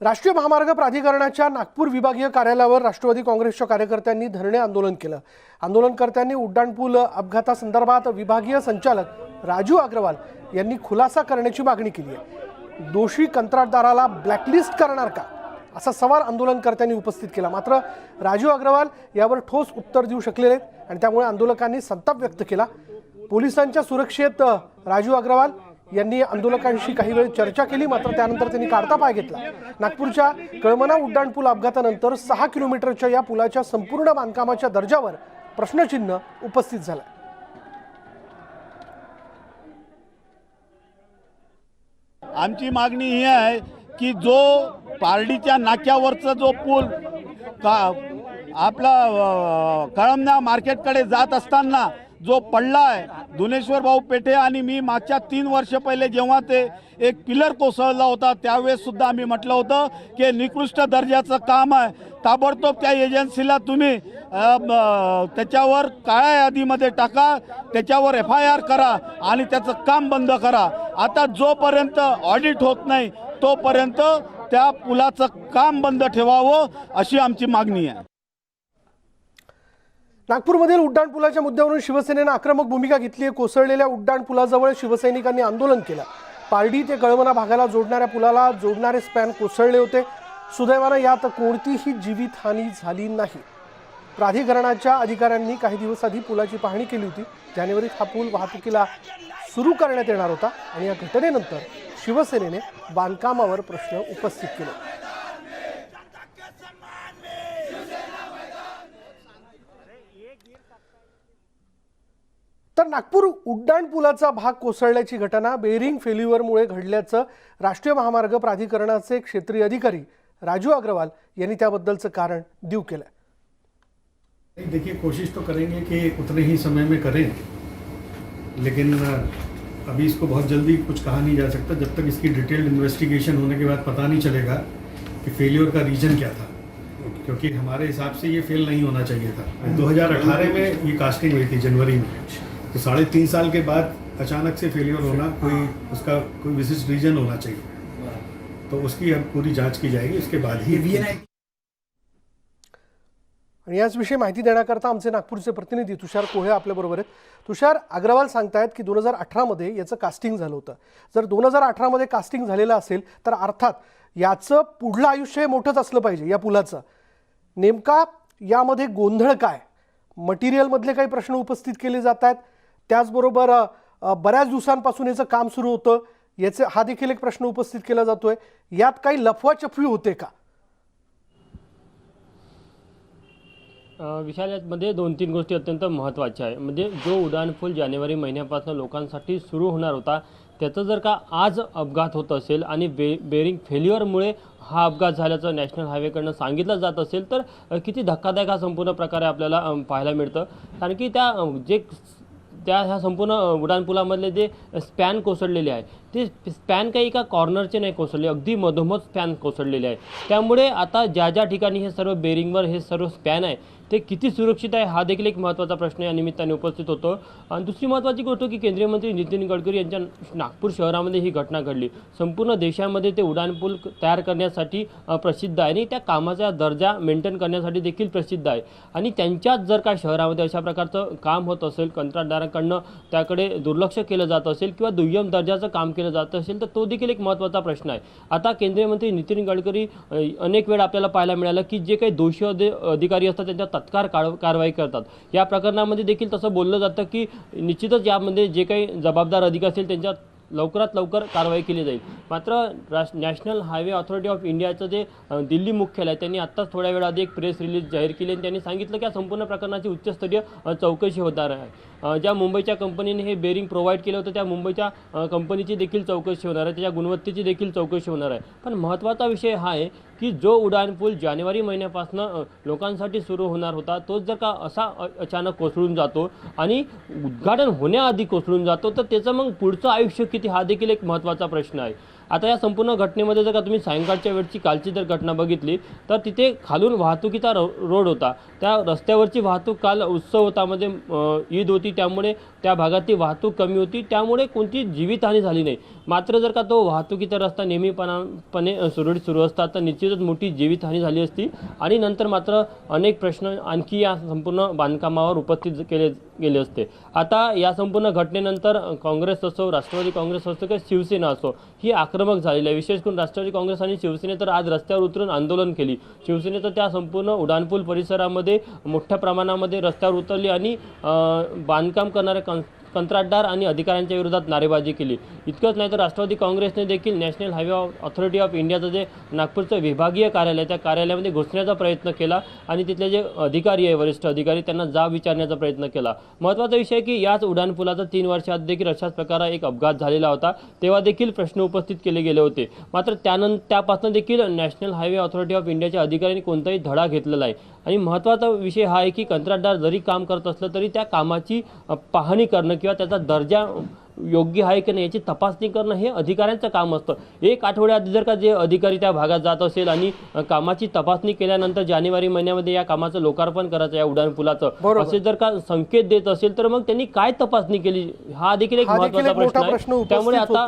राष्ट्रीय महामार्ग प्राधिकरणाच्या नागपूर विभागीय कार्यालयावर राष्ट्रवादी काँग्रेसच्या कार्यकर्त्यांनी धरणे आंदोलन केलं. आंदोलनकर्त्यांनी उड्डाणपूल अपघातासंदर्भात विभागीय संचालक राजू अग्रवाल यांनी खुलासा करण्याची मागणी केली आहे. दोषी कंत्राटदाराला ब्लॅकलिस्ट करणार का असा सवाल आंदोलनकर्त्यांनी उपस्थित केला. मात्र राजू अग्रवाल यावर ठोस उत्तर देऊ शकले नाहीत आणि त्यामुळे आंदोलकांनी संताप व्यक्त केला. पोलिसांच्या सुरक्षेत राजू अग्रवाल यांनी आंदोलकांशी काही वेळ चर्चा केली, मात्र त्यानंतर त्यांनी काढता पाय घेतला. नागपूरच्या कळमना उड्डाणपूल अपघातानंतर 6 किलोमीटरच्या या पुलाच्या संपूर्ण बांधकामाच्या दर्जावर प्रश्नचिन्ह उपस्थित झालं. आमची मागणी ही आहे की जो पारडीच्या नाक्यावरचा जो पूल आपला कळमना मार्केटकडे जात असताना जो पडला आहे धुनेश्वर भाऊ पेठे आणि मी मागच्या 3 वर्ष पहिले जेव्हा ते एक पिलर कोसळला होता त्यावेळेस सुद्धा आम्ही म्हटलं होतं की निकृष्ट दर्जाचं काम आहे, ताबडतोब त्या एजन्सीला तुम्ही त्याच्यावर काळ्या यादीमध्ये टाका, त्याच्यावर FIR करा आणि त्याचं काम बंद करा. आता जोपर्यंत ऑडिट होत नाही तोपर्यंत त्या पुलाचं काम बंद ठेवावं अशी आमची मागणी आहे. नागपूरमधील उड्डाणपुलाच्या मुद्द्यावरून शिवसेनेनं आक्रमक भूमिका घेतली आहे. कोसळलेल्या उड्डाणपुलाजवळ शिवसैनिकांनी आंदोलन केलं. पारडी ते कळमना भागाला जोडणाऱ्या पुलाला जोडणारे स्पॅन कोसळले होते. सुदैवानं यात कोणतीही जीवितहानी झाली नाही. प्राधिकरणाच्या अधिकाऱ्यांनी काही दिवस आधी पुलाची पाहणी केली होती. जानेवारीत हा पूल वाहतुकीला सुरू करण्यात येणार होता आणि या घटनेनंतर शिवसेनेने बांधकामावर प्रश्न उपस्थित केले. तर नागपूर उड्डाणपुलाचा भाग कोसळल्याची घटना बेरिंग फेल्युअरमुळे घडल्याचं राष्ट्रीय महामार्ग प्राधिकरणाचे क्षेत्रीय अधिकारी राजू अग्रवाल यांनी त्याबद्दलचं कारण देऊ केलं. देखिए कोशिश तो करेंगे कि उतने ही समय में करें, लेकिन अभी इसको बहुत जल्दी कुछ कहा नहीं जा सकता जब तक इसकी डिटेल्ड इन्वेस्टिगेशन होने के बाद पता नहीं चलेगा कि फेलियर का रीजन क्या था, क्योंकि हमारे हिसाब से ये फेल नहीं होना चाहिए था. 2018 में ये कास्टिंग हुई थी जनवरी में, तो 3.5 साल के बाद अचानक से फेलियर होना उसका कोई विशिष्ट रीजन होना चाहिए, तो उसकी अब पूरी जांच की जाएगी. उसके बाद ही आणि याचविषयी माहिती देण्याकरता आमचे नागपूरचे प्रतिनिधी तुषार कोहे आपल्याबरोबर आहेत. तुषार, अग्रवाल सांगतायत की 2018मध्ये याचं कास्टिंग झालं होतं. जर 2018मध्ये कास्टिंग झालेलं असेल तर अर्थात याचं पुढलं आयुष्य हे मोठंच असलं पाहिजे या पुलाचं. नेमका यामध्ये गोंधळ काय? मटेरियलमधले काही प्रश्न उपस्थित केले जात आहेत, त्याचबरोबर बऱ्याच दिवसांपासून याचं काम सुरू होतं, याचे हा देखील एक प्रश्न उपस्थित केला जातोय. यात काही लफवाछफवी होते का? विशाल, यामध्ये 2-3 गोष्टी अत्यंत महत्त्वाच्या आहे. म्हणजे जो उड्डाणपूल जानेवारी महिन्यापासून लोकांसाठी सुरू होणार होता त्याचं जर का आज अपघात होत असेल आणि बेरिंग फेल्युअरमुळे हा अपघात झाल्याचं नॅशनल हायवेकडनं सांगितलं जात असेल तर किती धक्कादायक हा संपूर्ण प्रकारे आपल्याला पाहायला मिळतं. कारण की ह्या संपूर्ण उड्डाणपुलामधले जे स्पॅन कोसळलेले आहे ते स्पॅन काही एका कॉर्नरचे नाही कोसळले, अगदी मधोमध स्पॅन कोसळलेले आहे. त्यामुळे आता ज्या ठिकाणी हे सर्व बेरिंगवर हे सर्व स्पॅन आहे ते किती सुरक्षित आहे हा देखील एक महत्त्वाचा प्रश्न या निमित्ताने उपस्थित होतो. आणि दुसरी महत्त्वाची गोष्ट की केंद्रीय मंत्री नितीन गडकरी यांच्या नागपूर शहरामध्ये ही घटना घडली. संपूर्ण देशामध्ये ते उड्डाणपूल तयार करण्यासाठी प्रसिद्ध आहे आणि त्या कामाचा दर्जा मेंटेन करण्यासाठी देखील प्रसिद्ध आहे. आणि त्यांच्याच जर का शहरामध्ये अशा प्रकारचं काम होत असेल, कंत्राटदारांकडनं त्याकडे दुर्लक्ष केलं जात असेल किंवा दुय्यम दर्जाचं काम केलं जात असेल तर तो देखील एक महत्त्वाचा प्रश्न आहे. आता केंद्रीय मंत्री नितीन गडकरी अनेक वेळा आपल्याला पाहायला मिळालं की जे काही दोषी अधिकारी असतात त्यांच्या तत्काळ कारवाई करतात. या प्रकरणामध्ये देखील तसं बोललं जातं की निश्चितच यामध्ये जे काही जबाबदार अधिकारी असतील त्यांच्या लवकरात लवकर कारवाई केली जाईल. मात्र नॅशनल हायवे ऑथॉरिटी ऑफ इंडियाचं जे दिल्ली मुख्यालय त्यांनी आत्ताच थोड्या वेळाआधी एक प्रेस रिलीज जाहीर केली आणि त्यांनी सांगितलं की या संपूर्ण प्रकरणाची उच्चस्तरीय चौकशी होणार आहे. ज्या मुंबईच्या कंपनीने हे बेरिंग प्रोव्हाइड केलं होतं त्या मुंबईच्या कंपनीची देखील चौकशी होणार आहे, त्याच्या गुणवत्तेची देखील चौकशी होणार आहे. पण महत्त्वाचा विषय हा आहे की जो उड्डाणपूल जानेवारी महिन्यापासून लोकांसाठी सुरू होणार होता तोच जर का असा अचानक कोसळून जातो आणि उद्घाटन होण्याआधी कोसळून जातो तर त्याचं मग पुढचं आयुष्य किती हा देखील एक महत्त्वाचा प्रश्न आहे. आता या संपूर्ण घटनेमध्ये जर का तुम्ही सायंकाळच्या वेळची कालची जर घटना बघितली तर तिथे खालून वाहतुकीचा रोड होता. त्या रस्त्यावरची वाहतूक काल उत्सव होता, मध्ये ईद होती, त्यामुळे त्या भागातली वाहतूक कमी होती, त्यामुळे कोणती जीवितहानी झाली नाही. मात्र जर का तो वाहतुकीचा रस्ता नेहमीपणे सुरळीत सुरू असता तर निश्चितच मोठी जीवितहानी झाली असती आणि नंतर मात्र अनेक प्रश्न आणखी या संपूर्ण बांधकामावर उपस्थित केले गेले असते. आता या संपूर्ण घटनेनंतर काँग्रेस असो, राष्ट्रवादी काँग्रेस असो किंवा शिवसेना असो ही आक्रमक झालेली आहे. विशेष करून राष्ट्रवादी काँग्रेस आणि शिवसेने तर आज रस्त्यावर उतरून आंदोलन केली. शिवसेने तर त्या संपूर्ण उड्डाणपूल परिसरामध्ये मोठ्या प्रमाणामध्ये रस्त्यावर उतरली आणि बांधकाम करणाऱ्या कंत्राटदार आणि अधिकाऱ्यांच्या विरोधात नारेबाजी केली. इतकंच नाही तर राष्ट्रवादी काँग्रेसने देखील नॅशनल हायवे ऑथॉरिटी ऑफ इंडियाचं जे नागपूरचं विभागीय कार्यालय त्या कार्यालयामध्ये घुसण्याचा प्रयत्न केला आणि तिथले जे अधिकारी आहे, वरिष्ठ अधिकारी, त्यांना जाब विचारण्याचा प्रयत्न केला. महत्त्वाचा विषय की याच उड्डाणपुलाचा 3 वर्षात देखील अशाच प्रकारे एक अपघात झालेला होता. तेव्हा देखील प्रश्न उपस्थित केले गेले होते. मात्र त्यापासून देखील नॅशनल हायवे ऑथॉरिटी ऑफ इंडियाच्या अधिकाऱ्यांनी कोणताही धडा घेतलेला आहे. आणि महत्त्वाचा विषय हा आहे की कंत्राटदार जरी काम करत असलं तरी त्या कामाची पाहणी करणं किंवा त्याचा दर्जा योग्य आहे की नाही याची तपासणी करणं हे अधिकाऱ्यांचं काम असतं. 1 आठवड्याआधी जर का जे अधिकारी त्या भागात जात असेल आणि कामाची तपासणी केल्यानंतर जानेवारी महिन्यामध्ये या कामाचं लोकार्पण करायचं या उड्डाणपुलाचं असे जर का संकेत देत असेल तर मग त्यांनी काय तपासणी केली हा देखील एक महत्त्वाचा प्रश्न आहे. त्यामुळे आता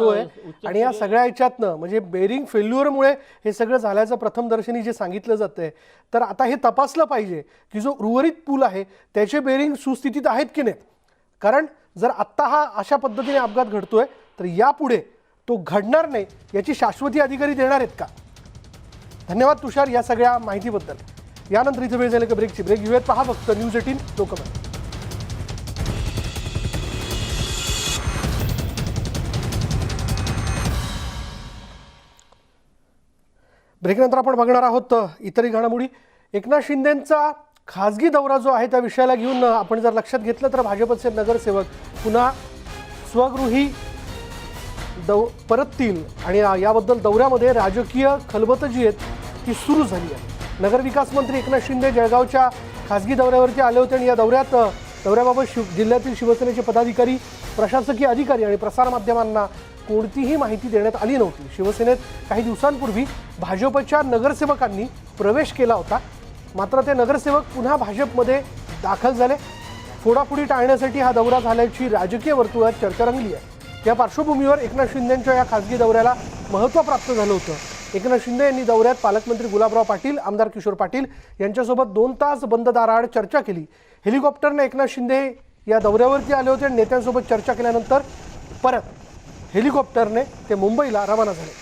आणि या सगळ्या ह्याच्यातनं म्हणजे बेरिंग फेल्युअरमुळे हे सगळं झाल्याचं प्रथमदर्शनी जे सांगितलं जातंय तर आता हे तपासलं पाहिजे की जो उर्वरित पूल आहे त्याचे बेरिंग सुस्थितीत आहेत की नाहीत. कारण जर आत्ता हा अशा पद्धतीने अपघात घडतोय तर यापुढे तो घडणार नाही याची शाश्वती अधिकारी देणार आहेत का? धन्यवाद तुषार या सगळ्या माहितीबद्दल. यानंतर इथे वेळ झाली का ब्रेकची. ब्रेक घेऊयात. पहा फक्त न्यूज 18 लोकमत. ब्रेकनंतर आपण बघणार आहोत इतरही घडामोडी. एकनाथ शिंदेंचा खासगी दौरा जो आहे त्या विषयाला घेऊन आपण जर लक्षात घेतलं तर भाजपचे नगरसेवक पुन्हा स्वगृही परततील आणि याबद्दल दौऱ्यामध्ये राजकीय खलबतं जी आहेत ती सुरू झाली आहे. नगरविकास मंत्री एकनाथ शिंदे जळगावच्या खासगी दौऱ्यावरती आले होते आणि या दौऱ्याबाबत जिल्ह्यातील शिवसेनेचे पदाधिकारी, प्रशासकीय अधिकारी आणि प्रसारमाध्यमांना कोणतीही माहिती देण्यात आली नव्हती. शिवसेनेत काही दिवसांपूर्वी भाजपच्या नगरसेवकांनी प्रवेश केला होता. मात्र ते नगरसेवक पुन्हा भाजपमध्ये दाखल झाले. फोडाफोडी टाळण्यासाठी हा दौरा झाल्याची राजकीय वर्तुळात चर्चा रंगली आहे. या पार्श्वभूमीवर एकनाथ शिंदेंच्या या खासगी दौऱ्याला महत्त्व प्राप्त झालं होतं. एकनाथ शिंदे यांनी दौऱ्यात पालकमंत्री गुलाबराव पाटील, आमदार किशोर पाटील यांच्यासोबत 2 तास बंद दाराआड चर्चा केली. हेलिकॉप्टरने एकनाथ शिंदे या दौऱ्यावरती आले होते आणि नेत्यांसोबत चर्चा केल्यानंतर परत हेलिकॉप्टरने ते मुंबईला रवाना झाले.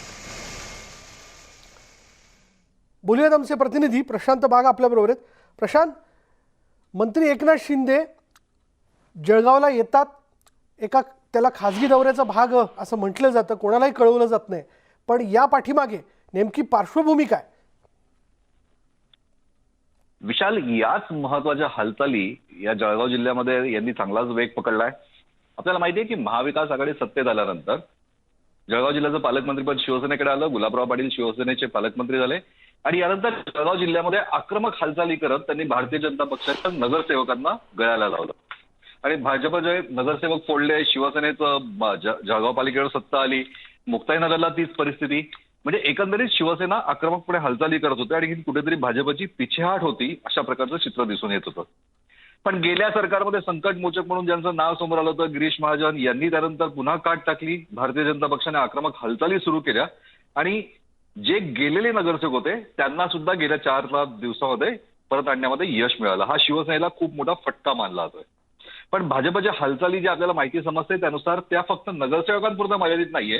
बोलूयात आमचे प्रतिनिधी प्रशांत बाग आपल्याबरोबर आहेत. प्रशांत, मंत्री एकनाथ शिंदे जळगावला येतात, एका त्याला खासगी दौऱ्याचा भाग असं म्हटलं जातं, कोणालाही कळवलं जात नाही, पण या पाठीमागे नेमकी पार्श्वभूमी काय? विशाल, याच महत्वाच्या हालचाली या जळगाव जिल्ह्यामध्ये यांनी चांगलाच वेग पकडलाय. आपल्याला माहिती आहे की महाविकास आघाडी सत्तेत आल्यानंतर जळगाव जिल्ह्याचं पालकमंत्रीपद शिवसेनेकडे आलं. गुलाबराव पाटील शिवसेनेचे पालकमंत्री झाले आणि यानंतर जळगाव जिल्ह्यामध्ये आक्रमक हालचाली करत त्यांनी भारतीय जनता पक्षाच्या नगरसेवकांना गळायला लावलं आणि भाजपचे नगरसेवक फोडले. शिवसेनेचं जळगाव पालिकेवर सत्ता आली. मुक्ताईनगरला तीच परिस्थिती. म्हणजे एकंदरीत शिवसेना आक्रमकपणे हालचाली करत होते आणि कुठेतरी भाजपची पिछेहाट होती अशा प्रकारचं चित्र दिसून येत होतं. पण गेल्या सरकारमध्ये संकटमोचक म्हणून ज्यांचं नाव समोर आलं होतं गिरीश महाजन यांनी त्यानंतर पुन्हा काट टाकली. भारतीय जनता पक्षाने आक्रमक हालचाली सुरू केल्या आणि जे गेलेले नगरसेवक होते त्यांना सुद्धा गेल्या 4-5 दिवसामध्ये परत आणण्यामध्ये यश मिळालं. हा शिवसेनेला खूप मोठा फटका मानला जातोय. पण भाजपच्या हालचाली ज्या आपल्याला माहिती समजते त्यानुसार त्या फक्त नगरसेवकांपुरता मर्यादित नाहीये,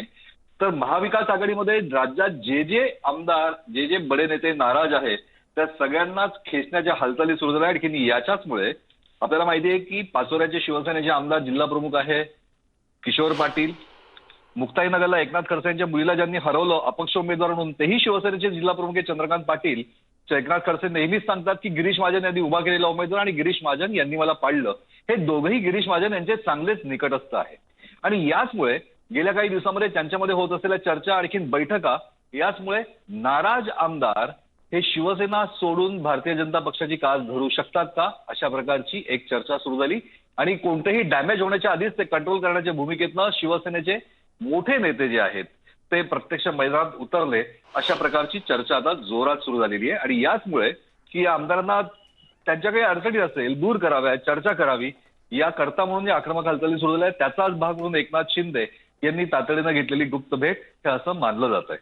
तर महाविकास आघाडीमध्ये राज्यात जे आमदार जे बडे नेते नाराज आहेत त्या सगळ्यांनाच खेचण्याच्या हालचाली सुरू झाल्या. आणखी याच्याचमुळे आपल्याला माहिती आहे की पाचोऱ्याचे शिवसेनेचे आमदार जिल्हा प्रमुख आहे किशोर पाटील, मुक्ताईनगरला एकनाथ खडसे यांच्या मुलीला ज्यांनी हरवलं अपक्ष उमेदवार म्हणून तेही शिवसेनेचे जिल्हा प्रमुख चंद्रकांत पाटील. एकनाथ खडसे नेहमीच सांगतात की गिरीश महाजन यांनी उभा केलेला उमेदवार आणि गिरीश महाजन यांनी मला पाडलं. हे दोघंही गिरीश महाजन यांचे चांगलेच निकटस्थ आहे आणि याचमुळे गेल्या काही दिवसांमध्ये त्यांच्यामध्ये होत असलेल्या चर्चा आणखीन बैठका याचमुळे नाराज आमदार हे शिवसेना सोडून भारतीय जनता पक्षाची कास धरू शकतात का अशा प्रकारची एक चर्चा सुरू झाली आणि कोणतेही डॅमेज होण्याच्या आधीच ते कंट्रोल करण्याच्या भूमिकेतनं शिवसेनेचे मोठे नेते जे आहेत ते प्रत्यक्ष मैदानात उतरले अशा प्रकारची चर्चा आता जोरात सुरू झालेली आहे. आणि याचमुळे की या आमदारांना त्यांच्या काही अडचणी असेल दूर कराव्या, चर्चा करावी याकरता म्हणून या आक्रमक हालचाली सुरू झाल्या. त्याचाच भाग म्हणून एकनाथ शिंदे यांनी तातडीनं घेतलेली गुप्त भेट हे असं मानलं जात आहे.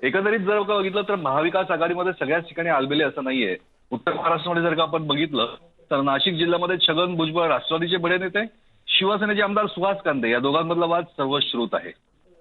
एकंदरीत जर का बघितलं तर महाविकास आघाडीमध्ये सगळ्याच ठिकाणी आलबेले असं नाहीये. उत्तर महाराष्ट्रामध्ये जर का आपण बघितलं तर नाशिक जिल्ह्यामध्ये छगन भुजबळ राष्ट्रवादीचे बडे नेते, शिवसेनेचे आमदार सुहास कांदे या दोघांमधला वाद सर्वश्रुत आहे.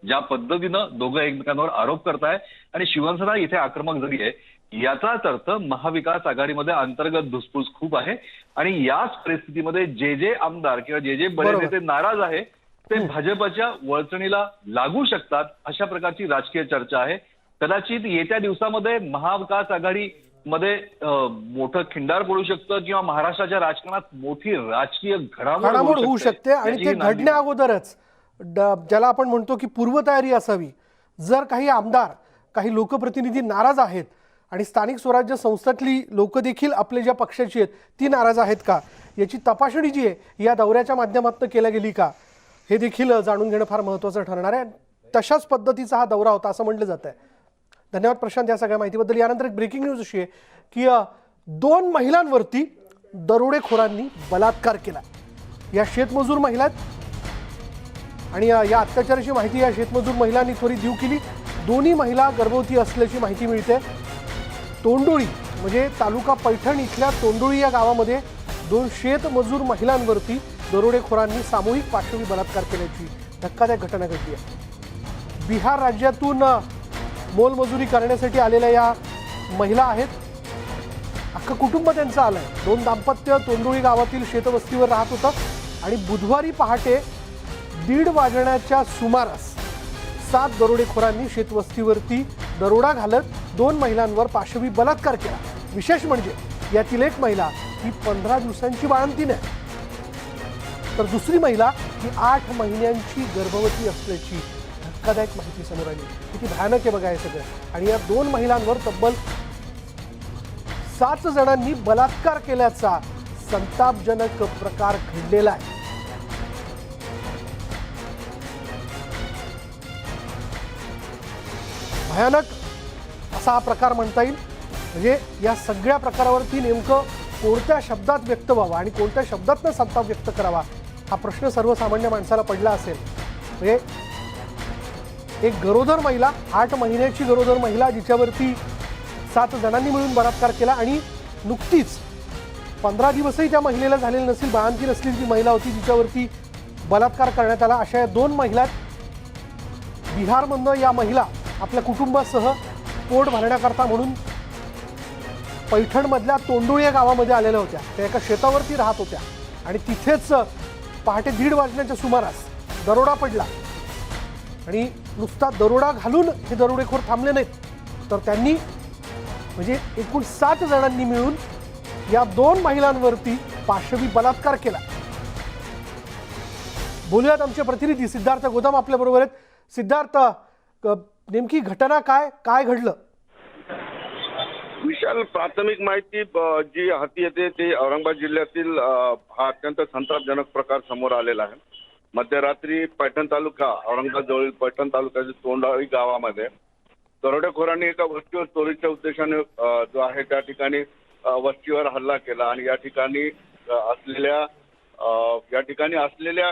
ज्या पद्धतीनं दोघं एकमेकांवर आरोप करताय आणि शिवसेना इथे आक्रमक झाली आहे याचाच अर्थ महाविकास आघाडीमध्ये अंतर्गत धुसफूस खूप आहे आणि याच परिस्थितीमध्ये जे आमदार किंवा जे बडे नेते नाराज आहे ते भाजपच्या वळचणीला लागू शकतात अशा प्रकारची राजकीय चर्चा आहे. कदाचित येत्या दिवसामध्ये महाविकास आघाडीमध्ये मोठं खिंडार पडू शकतं किंवा महाराष्ट्राच्या राजकारणात मोठी राजकीय घडामोड होऊ शकते आणि ते घडण्या अगोदरच ज्याला आपण म्हणतो की पूर्वतयारी असावी. जर काही आमदार काही लोकप्रतिनिधी नाराज आहेत आणि स्थानिक स्वराज्य संस्थातली लोक देखील आपले ज्या पक्षाची आहेत ती नाराज आहेत का याची तपासणी जी आहे या दौऱ्याच्या माध्यमातून केल्या गेली का हे देखील जाणून घेणं फार महत्त्वाचं ठरणार आहे. तशाच पद्धतीचा हा दौरा होता असं म्हटलं जात आहे. धन्यवाद प्रशांत या सगळ्या माहितीबद्दल. यानंतर एक ब्रेकिंग न्यूज अशी आहे की 2 महिलांवरती दरोडेखोरांनी बलात्कार केला. या शेतमजूर महिला आहेत आणि या अत्याचाराची माहिती या शेतमजूर महिलांनी त्वरित देऊ केली. दोन्ही महिला गर्भवती असल्याची माहिती मिळते. तोंडोळी म्हणजे तालुका पैठण इथल्या तोंडोळी या गावामध्ये 2 शेतमजूर महिलांवरती दरोडेखोरांनी सामूहिक पाशवी बलात्कार केल्याची धक्कादायक घटना घडली आहे. बिहार राज्यातून मोलमजुरी करण्यासाठी आलेल्या या महिला आहेत. अख्खं कुटुंब त्यांचं आलंय. 2 दाम्पत्य तोंडोळी गावातील शेतवस्तीवर राहत होतं आणि बुधवारी पहाटे 1:30 वाजण्याच्या सुमारास 7 दरोडेखोरांनी शेतवस्तीवरती दरोडा घालत 2 महिलांवर पाशवी बलात्कार केला. विशेष म्हणजे यातील एक महिला ही 15 दिवसांची बाळंतीण आहे तर दुसरी महिला ही 8 महिन्यांची गर्भवती असल्याची धक्कादायक माहिती समोर आली. किती भयानक आहे बघा हे सगळं. आणि या 2 महिलांवर तब्बल 7 जणांनी बलात्कार केल्याचा संतापजनक प्रकार घडलेला आहे. भयानक असा हा प्रकार म्हणता येईल. म्हणजे या सगळ्या प्रकारावरती नेमकं कोणत्या शब्दात व्यक्त व्हावा आणि कोणत्या शब्दातनं संताप व्यक्त करावा हा प्रश्न सर्वसामान्य माणसाला पडला असेल. म्हणजे एक गरोदर महिला 8 महिन्याची गरोदर महिला जिच्यावरती 7 जणांनी मिळून बलात्कार केला आणि नुकतीच 15 दिवसही त्या महिलेला झालेले नसतील, बाळंतीण असलेली ती महिला होती जिच्यावरती बलात्कार करण्यात आला. अशा या 2 महिला बिहारमधनं या महिला आपल्या कुटुंबासह पोट भरण्याकरता म्हणून पैठणमधल्या तोंडोळी या गावामध्ये आलेल्या होत्या. त्या एका शेतावरती राहत होत्या आणि तिथेच पहाटे 1:30 वाजण्याच्या सुमारास दरोडा पडला आणि नुसता दरोडा घालून हे दरोडेखोर थांबले नाहीत तर त्यांनी म्हणजे एकूण 7 जणांनी मिळून या 2 महिलांवरती पाशवी बलात्कार केला. बोलूयात आमचे प्रतिनिधी सिद्धार्थ गोदाम आपल्या बरोबर आहेत. सिद्धार्थ, नेमकी घटना काय घडलं? विशाल, प्राथमिक माहिती जी हाती येते ते औरंगाबाद जिल्ह्यातील हा अत्यंत संतापजनक प्रकार समोर आलेला आहे. मध्यरात्री पैठण तालुका, औरंगाबाद जवळील पैठण तालुक्यातील तोंडोळी गावामध्ये दरोडेखोरांनी एका वस्तीवर चोरीच्या उद्देशाने जो आहे त्या ठिकाणी वस्तीवर हल्ला केला आणि या ठिकाणी असलेल्या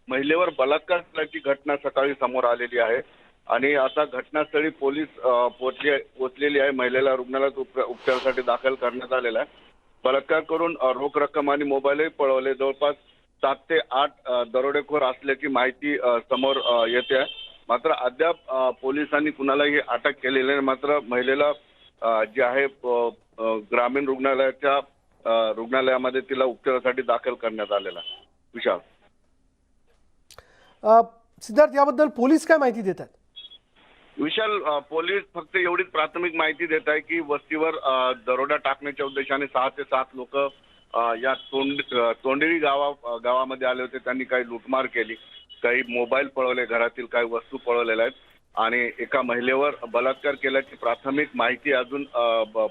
महिलेवर बलात्कार केल्याची घटना सकाळी समोर आलेली आहे आणि आता घटनास्थळी पोलीस पोहोचलेली आहे. महिलेला रुग्णालयात उपचारासाठी दाखल करण्यात आलेला आहे. बलात्कार करून रोख रक्कम आणि मोबाईलही पळवले. जवळपास 7 ते 8 दरोडेखोर असल्याची माहिती समोर येते आहे. मात्र अद्याप पोलिसांनी कुणालाही अटक केलेली नाही. मात्र महिलेला जे आहे ग्रामीण रुग्णालयामध्ये तिला उपचारासाठी दाखल करण्यात आलेला आहे. विशाल. सिद्धार्थ, याबद्दल पोलीस काय माहिती देतात? विशाल, पोलीस फक्त एवढीच प्राथमिक माहिती देत आहे की वस्तीवर दरोडा टाकण्याच्या उद्देशाने 6 ते 7 लोक या तोंडेरी गावामध्ये आले होते. त्यांनी काही लूटमार केली, काही मोबाईल पळवले, घरातील काही वस्तू पळवलेल्या आहेत आणि एका महिलेवर बलात्कार केल्याची प्राथमिक माहिती अजून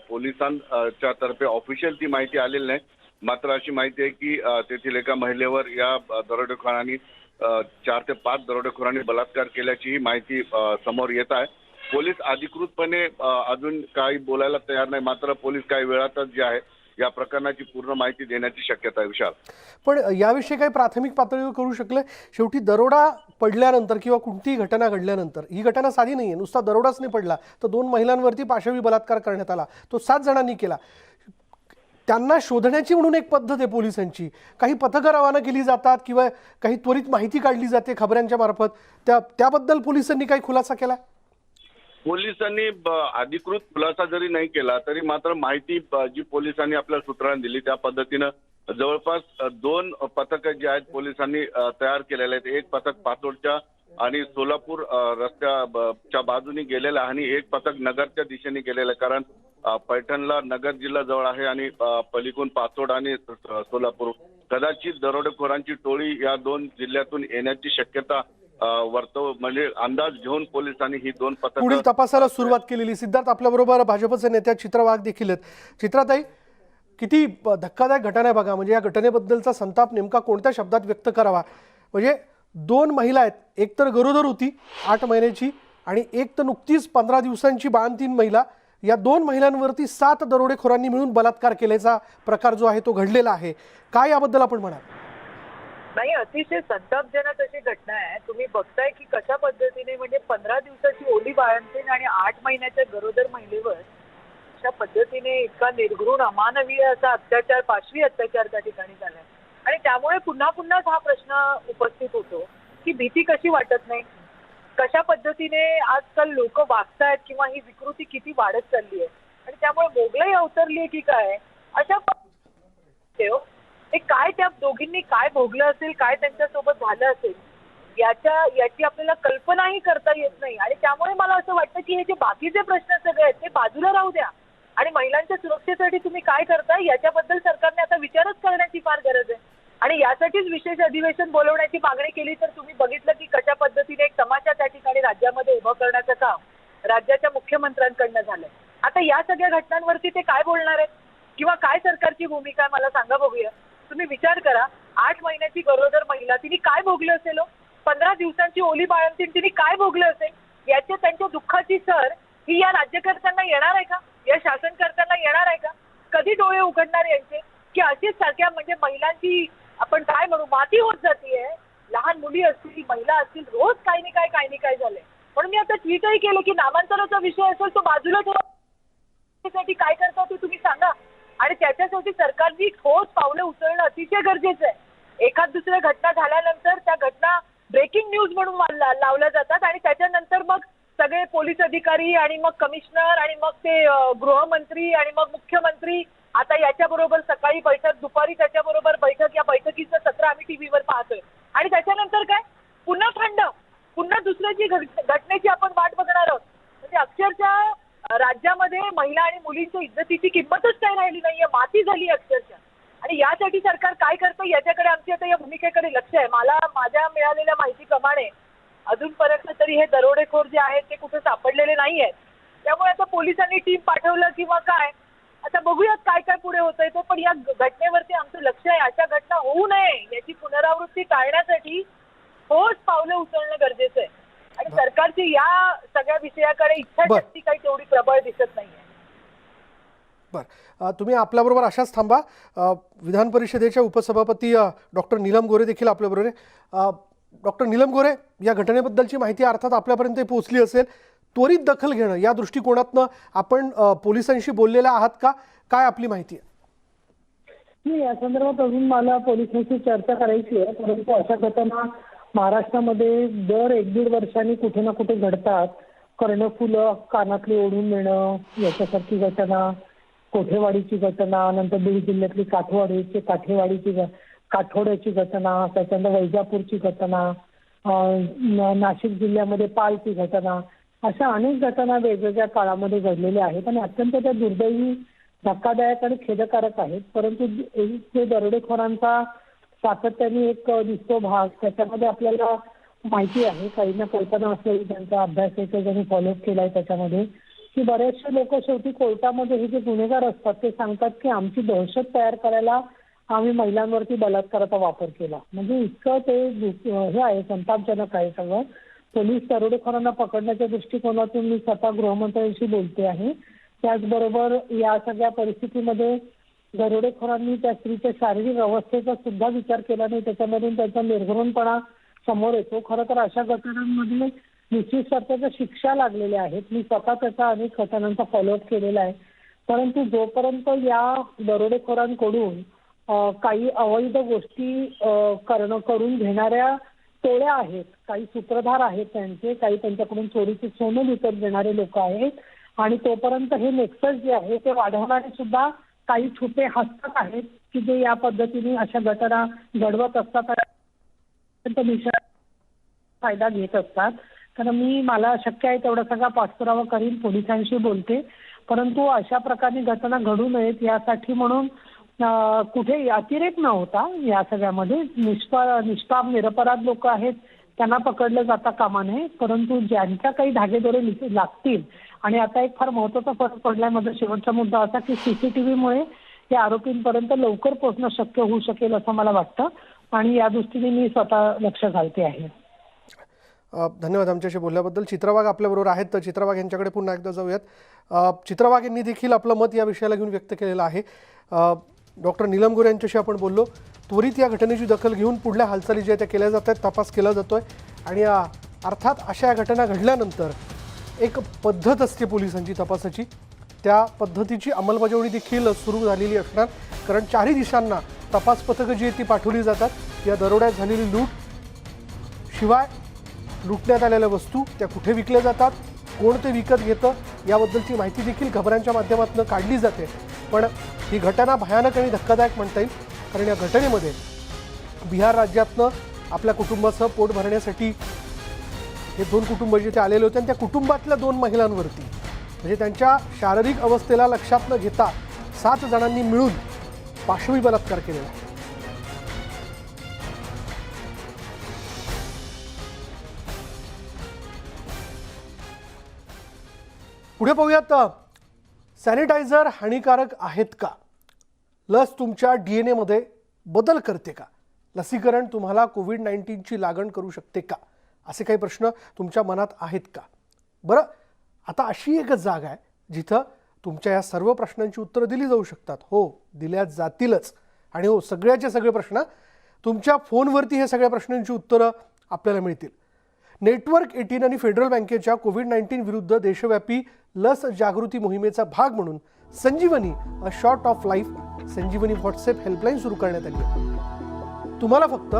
पोलिसांच्या तर्फे ऑफिशियल ती माहिती आलेली नाही. मात्र अशी माहिती आहे की तेथील एका महिलेवर या दरोडेखोरांनी 4 ते 5 दरोडेखोरांनी बलात्कार केल्याची माहिती समोर येत आहे. पोलीस अधिकृतपणे अजून काही बोलायला तयार नाही. मात्र पोलीस काही वेळातच जे आहे या प्रकरणाची पूर्ण माहिती देण्याची शक्यता आहे. विशाल, पण याविषयी काही प्राथमिक पातळीवर करू शकले? शेवटी दरोडा पडल्यानंतर किंवा कोणतीही घटना घडल्यानंतर, ही घटना साधी नाहीये, नुसता दरोडाच नाही पडला तर 2 महिलांवरती पाशवी बलात्कार करण्यात आला, तो 7 जणांनी केला. त्यांना शोधण्याची म्हणून एक पद्धत आहे पोलिसांची. काही पथकं रवाना केली जातात किंवा काही त्वरित माहिती काढली जाते खबऱ्यांच्या मार्फत. त्याबद्दल पोलिसांनी काही खुलासा केला? पोलिसांनी अधिकृत खुलासा जरी नाही केला तरी मात्र माहिती जी पोलिसांनी आपल्या सूत्रांनी दिली त्या पद्धतीनं जवळपास 2 पथकं जी आहेत पोलिसांनी तयार केलेले आहेत. एक पथक पाचोडच्या आणि सोलापूर रस्त्याच्या बाजूने गेलेलं आहे आणि एक पथक नगरच्या दिशेने गेलेलं आहे. कारण पैठणला नगर जिल्हा जवळ आहे आणि पलीकडून पाचोड आणि सोलापूर. कदाचित दरोडेखोरांची टोळी या 2 जिल्ह्यातून येण्याची शक्यता म्हणजे अंदाज घेऊन पोलिसांनी ही 2 पथकं पुढील तपासाला सुरुवात केलेली. सिद्धार्थ, आपल्याबरोबर भाजपचे नेत्या चित्रा वाघ देखील आहेत. चित्राताई, किती धक्कादायक घटना आहे बघा. म्हणजे या घटनेबद्दलचा संताप नेमका कोणत्या शब्दात व्यक्त करावा? म्हणजे 2 महिला आहेत, एक तर गरोदर होती 8 महिन्याची आणि एक तर नुकतीच 15 दिवसांची बाळंतीण महिला. या 2 महिलांवरती 7 दरोडेखोरांनी मिळून बलात्कार केल्याचा प्रकार जो आहे तो घडलेला आहे. काय याबद्दल आपण म्हणाल? नाही, अतिशय संतापजनक अशी घटना आहे. तुम्ही बघताय की कशा पद्धतीने म्हणजे 15 दिवसाची ओली बाळंतीण आणि 8 महिन्याच्या गरोदर महिलेवर अशा पद्धतीने इतका निर्घृण अमानवीय असा अत्याचार, पाशवी अत्याचार त्या ठिकाणी झालाय. आणि त्यामुळे पुन्हा पुन्हाच हा प्रश्न उपस्थित होतो की भीती कशी वाटत नाही, कशा पद्धतीने आजकाल लोक वागतायत किंवा ही विकृती किती वाढत चालली आहे. आणि त्यामुळे मोगलाई अवतरली की काय अशा काय त्या दोघींनी काय भोगलं असेल, काय त्यांच्यासोबत झालं असेल याची आपल्याला कल्पनाही करता येत नाही. आणि त्यामुळे मला असं वाटतं की हे जे बाकीचे प्रश्न सगळे आहेत ते बाजूला राहू द्या आणि महिलांच्या सुरक्षेसाठी तुम्ही काय करताय याच्याबद्दल सरकारने आता विचारच करण्याची फार गरज आहे. आणि यासाठीच विशेष अधिवेशन बोलवण्याची मागणी केली तर तुम्ही बघितलं की कशा पद्धतीने एक तमाशा त्या ठिकाणी राज्यामध्ये उभं करण्याचं काम राज्याच्या मुख्यमंत्र्यांकडनं झालंय. आता या सगळ्या घटनांवरती ते काय बोलणार आहेत किंवा काय सरकारची भूमिका आहे मला सांगा बघूया. तुम्ही विचार करा, 8 महिन्याची गरोदर महिला तिने काय भोगलं असेल? 15 दिवसांची ओली बाळंतीण तिने काय भोगलं असेल? याच्या त्यांच्या दुःखाची सर ही या राज्यकर्त्यांना येणार आहे का? या शासनकर्त्यांना येणार आहे का? कधी डोळे उघडणार यांचे की अशीच सारख्या म्हणजे महिलांची आपण काय म्हणू माती होत जातीये. लहान मुली असतील, महिला असतील, रोज काही नाही काय झालंय. म्हणून मी आता ट्विटही केलं की नामांतराचा विषय असेल तो बाजूला ठेवा, काय करता ते तुम्ही सांगा. आणि त्याच्यासाठी सरकारने ठोस पावलं उचलणं अतिशय गरजेचं आहे. एखाद दुसऱ्या घटना झाल्यानंतर त्या घटना ब्रेकिंग न्यूज म्हणून लावल्या जातात आणि त्याच्यानंतर मग सगळे पोलीस अधिकारी आणि मग कमिशनर आणि मग ते गृहमंत्री आणि मग मुख्यमंत्री आता याच्याबरोबर सकाळी बैठक, दुपारी त्याच्याबरोबर बैठक, या बैठकीचं सत्र आम्ही टीव्हीवर पाहतोय. आणि त्याच्यानंतर काय पुन्हा थंड, पुन्हा दुसऱ्याची घटनेची आपण वाट बघणार आहोत. म्हणजे अक्षरशः राज्यामध्ये महिला आणि मुलींच्या इज्जतीची किंमतच काही राहिली नाहीये, माती झाली अक्षरशः. आणि यासाठी सरकार काय करतं याच्याकडे आमची आता या भूमिकेकडे लक्ष आहे. मला माझ्या मिळालेल्या माहितीप्रमाणे अजूनपर्यंत तरी हे दरोडेखोर जे आहेत ते कुठे सापडलेले नाही आहेत. त्यामुळे आता पोलिसांनी टीम पाठवलं किंवा काय, आता बघूयात काय काय पुढे होतंय ते. पण या घटनेवरती आमचं लक्ष आहे. अशा घटना होऊ नये याची पुनरावृत्ती टाळण्यासाठी ठोस पावलं उचलणं गरजेचं आहे. आणि सरकारची या सगळ्या विषयाकडे इच्छाशक्ती काही तेवढी प्रबळ दिसत नाहीये. बरं, तुम्ही आपल्याबरोबर अशाच थांबा. विधान परिषदेच्या उपसभापती डॉक्टर नीलम गोरे देखील आपल्याबरोबर आहे. डॉक्टर नीलम गोरे, या घटनेबद्दलची माहिती अर्थात आपल्यापर्यंत पोहोचली असेल. त्वरित दखल घेणं या दृष्टिकोनातनं आपण पोलिसांशी बोललेल्या आहात का? काय आपली माहिती आहे? नाही, या संदर्भात अजून मला पोलिसांशी चर्चा करायची आहे. परंतु अशा घटना महाराष्ट्रामध्ये दर 1-1.5 वर्षांनी कुठे ना कुठे घडतात. कर्णफुलं कानातली ओढून नेणं याच्यासारखी घटना, कोठेवाडीची घटना, नंतर बीड जिल्ह्यातली काठोड्याची घटना, त्याच्यानंतर वैजापूरची घटना, नाशिक जिल्ह्यामध्ये पालची घटना, अशा अनेक घटना वेगवेगळ्या काळामध्ये घडलेल्या आहेत आणि अत्यंत त्या दुर्दैवी, धक्कादायक आणि खेदकारक आहेत. परंतु जे दरोडेखोरांचा सातत्याने एक दिसतो भाग, त्याच्यामध्ये आपल्याला माहिती आहे, काही ना कल्पना असलेली त्यांचा अभ्यास आहे, ज्यांनी फॉलोअप केलाय त्याच्यामध्ये, की बरेचसे लोक शेवटी कोर्टामध्ये हे जे गुन्हेगार असतात ते सांगतात की आमची दहशत तयार करायला आम्ही महिलांवरती बलात्काराचा वापर केला. म्हणजे इतकं ते हे आहे, संतापजनक आहे सगळं. पोलीस दरोडेखोरांना पकडण्याच्या दृष्टिकोनातून मी स्वतः गृहमंत्र्यांशी बोलते आहे. त्याचबरोबर या सगळ्या परिस्थितीमध्ये दरोडेखोरांनी त्या स्त्रीच्या शारीरिक अवस्थेचा सुद्धा विचार केला नाही, त्याच्यामधून त्यांचा निर्घृणपणा समोर येतो. खरं तर अशा घटनांमध्ये निश्चित स्वतःच्या शिक्षा लागलेल्या आहेत. मी स्वतः त्याचा अनेक घटनांचा फॉलोअप केलेला आहे. परंतु जोपर्यंत या दरोडेखोरांकडून काही अवैध गोष्टी करून घेणाऱ्या टोळ्या आहेत, काही सूत्रधार आहेत त्यांचे, काही त्यांच्याकडून चोरीची सोनं विकत घेणारे लोक आहेत आणि तोपर्यंत हे नेक्सस जे आहे ते वाढवणारे सुद्धा काही छुपे हस्तक आहेत की जे या पद्धतीने अशा घटना घडवत असतात, फायदा घेत असतात. तर मला शक्य आहे तेवढा सगळा पाठपुरावा करीन, पोलिसांशी बोलते. परंतु अशा प्रकारची घटना घडू नयेत यासाठी म्हणून कुठे अतिरेक न होता या सगळ्यामध्ये निष्पाप निरपराध लोक आहेत त्यांना पकडलं जाता कामा नये. परंतु ज्यांच्या काही धागेदोरे लागतील, आणि आता एक फार महत्वाचा फरक पडलाय, माझा शेवटचा मुद्दा असा की सीसीटीव्हीमुळे या आरोपींपर्यंत लवकर पोहोचणं शक्य होऊ शकेल असं मला वाटतं आणि या दृष्टीने मी स्वतः लक्ष घालते आहे. धन्यवाद आमच्याशी बोलल्याबद्दल. चित्रावाघ आपल्याबरोबर आहेत, तर चित्रावाघ यांच्याकडे पुन्हा एकदा जाऊयात. चित्रावाघ यांनी देखील आपलं मत या विषयाला घेऊन व्यक्त केलेलं आहे. डॉक्टर नीलम गोरे यांच्याशी आपण बोललो. त्वरित या घटनेची दखल घेऊन पुढल्या हालचाली ज्या त्या केल्या जात आहेत, तपास केला जातोय आणि अर्थात अशा घटना घडल्यानंतर एक पद्धत असते पोलिसांची तपासाची, त्या पद्धतीची अंमलबजावणी देखील सुरू झालेली असणार. कारण चारही दिशांना तपास पथकं जी आहेत ती पाठवली जातात. या दरोड्यात झालेली लूट, शिवाय लुटण्यात आलेल्या वस्तू त्या कुठे विकल्या जातात, कोण ते विकत घेतं याबद्दलची माहिती देखील खबरांच्या माध्यमातून काढली जाते. पण ही घटना भयानक आणि धक्कादायक म्हणता येईल. कारण या घटनेमध्ये बिहार राज्यातनं आपल्या कुटुंबासह पोट भरण्यासाठी हे 2 कुटुंब जिथे आलेले होते आणि त्या कुटुंबातल्या 2 महिलांवरती, म्हणजे त्यांच्या शारीरिक अवस्थेला लक्षात न घेता 7 जणांनी मिळून पाशवी बलात्कार केलेला आहे. पुढे पाहूयात, सॅनिटायझर हानिकारक आहेत का? लस तुमच्या DNA मध्ये बदल करते का? लसीकरण तुम्हाला कोविड-19ची लागण करू शकते का? असे काही प्रश्न तुमच्या मनात आहेत का? बरं, आता अशी एक जागा आहे जिथं तुमच्या या सर्व प्रश्नांची उत्तरं दिली जाऊ शकतात. हो, दिल्या जातीलच. आणि हो, सगळ्याचे सगळे प्रश्न तुमच्या फोनवरती हे सगळ्या प्रश्नांची उत्तरं आपल्याला मिळतील. नेटवर्क 18 आणि फेडरल बँकेच्या कोविड-19 विरुद्ध देशव्यापी लस जागृती मोहिमेचा भाग म्हणून Sanjeevani a shot of life Sanjeevani WhatsApp helpline सुरू करण्यात आली आहे. तुम्हाला फक्त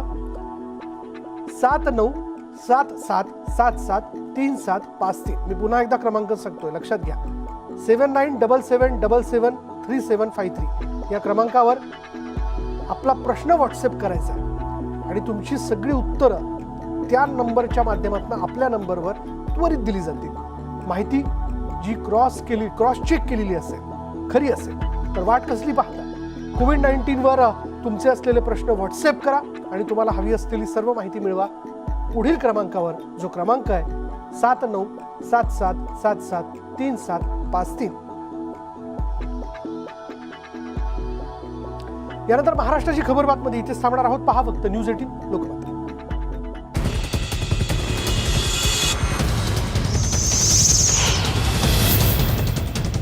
7977773753. मी पुन्हा एकदा क्रमांक सांगतोय, लक्षात घ्या. 7977773753 या क्रमांकावर आपला प्रश्न व्हॉट्सॲप करायचा आहे आणि तुमची सगळी उत्तरं त्या नंबरच्या माध्यमातून आपल्या नंबरवर त्वरित दिली जातील. माहिती जी क्रॉस चेक केलेली असेल, खरी असेल, तर वाट कसली पाहता? कोविड-19वर तुमचे असलेले प्रश्न व्हॉट्सॲप करा आणि तुम्हाला हवी असलेली सर्व माहिती मिळवा. पुढील क्रमांकावर, जो क्रमांक आहे 7977773753. यानंतर महाराष्ट्राची खबर बातमी इथेच थांबणार आहोत. पहा फक्त न्यूज 18 लोकमत.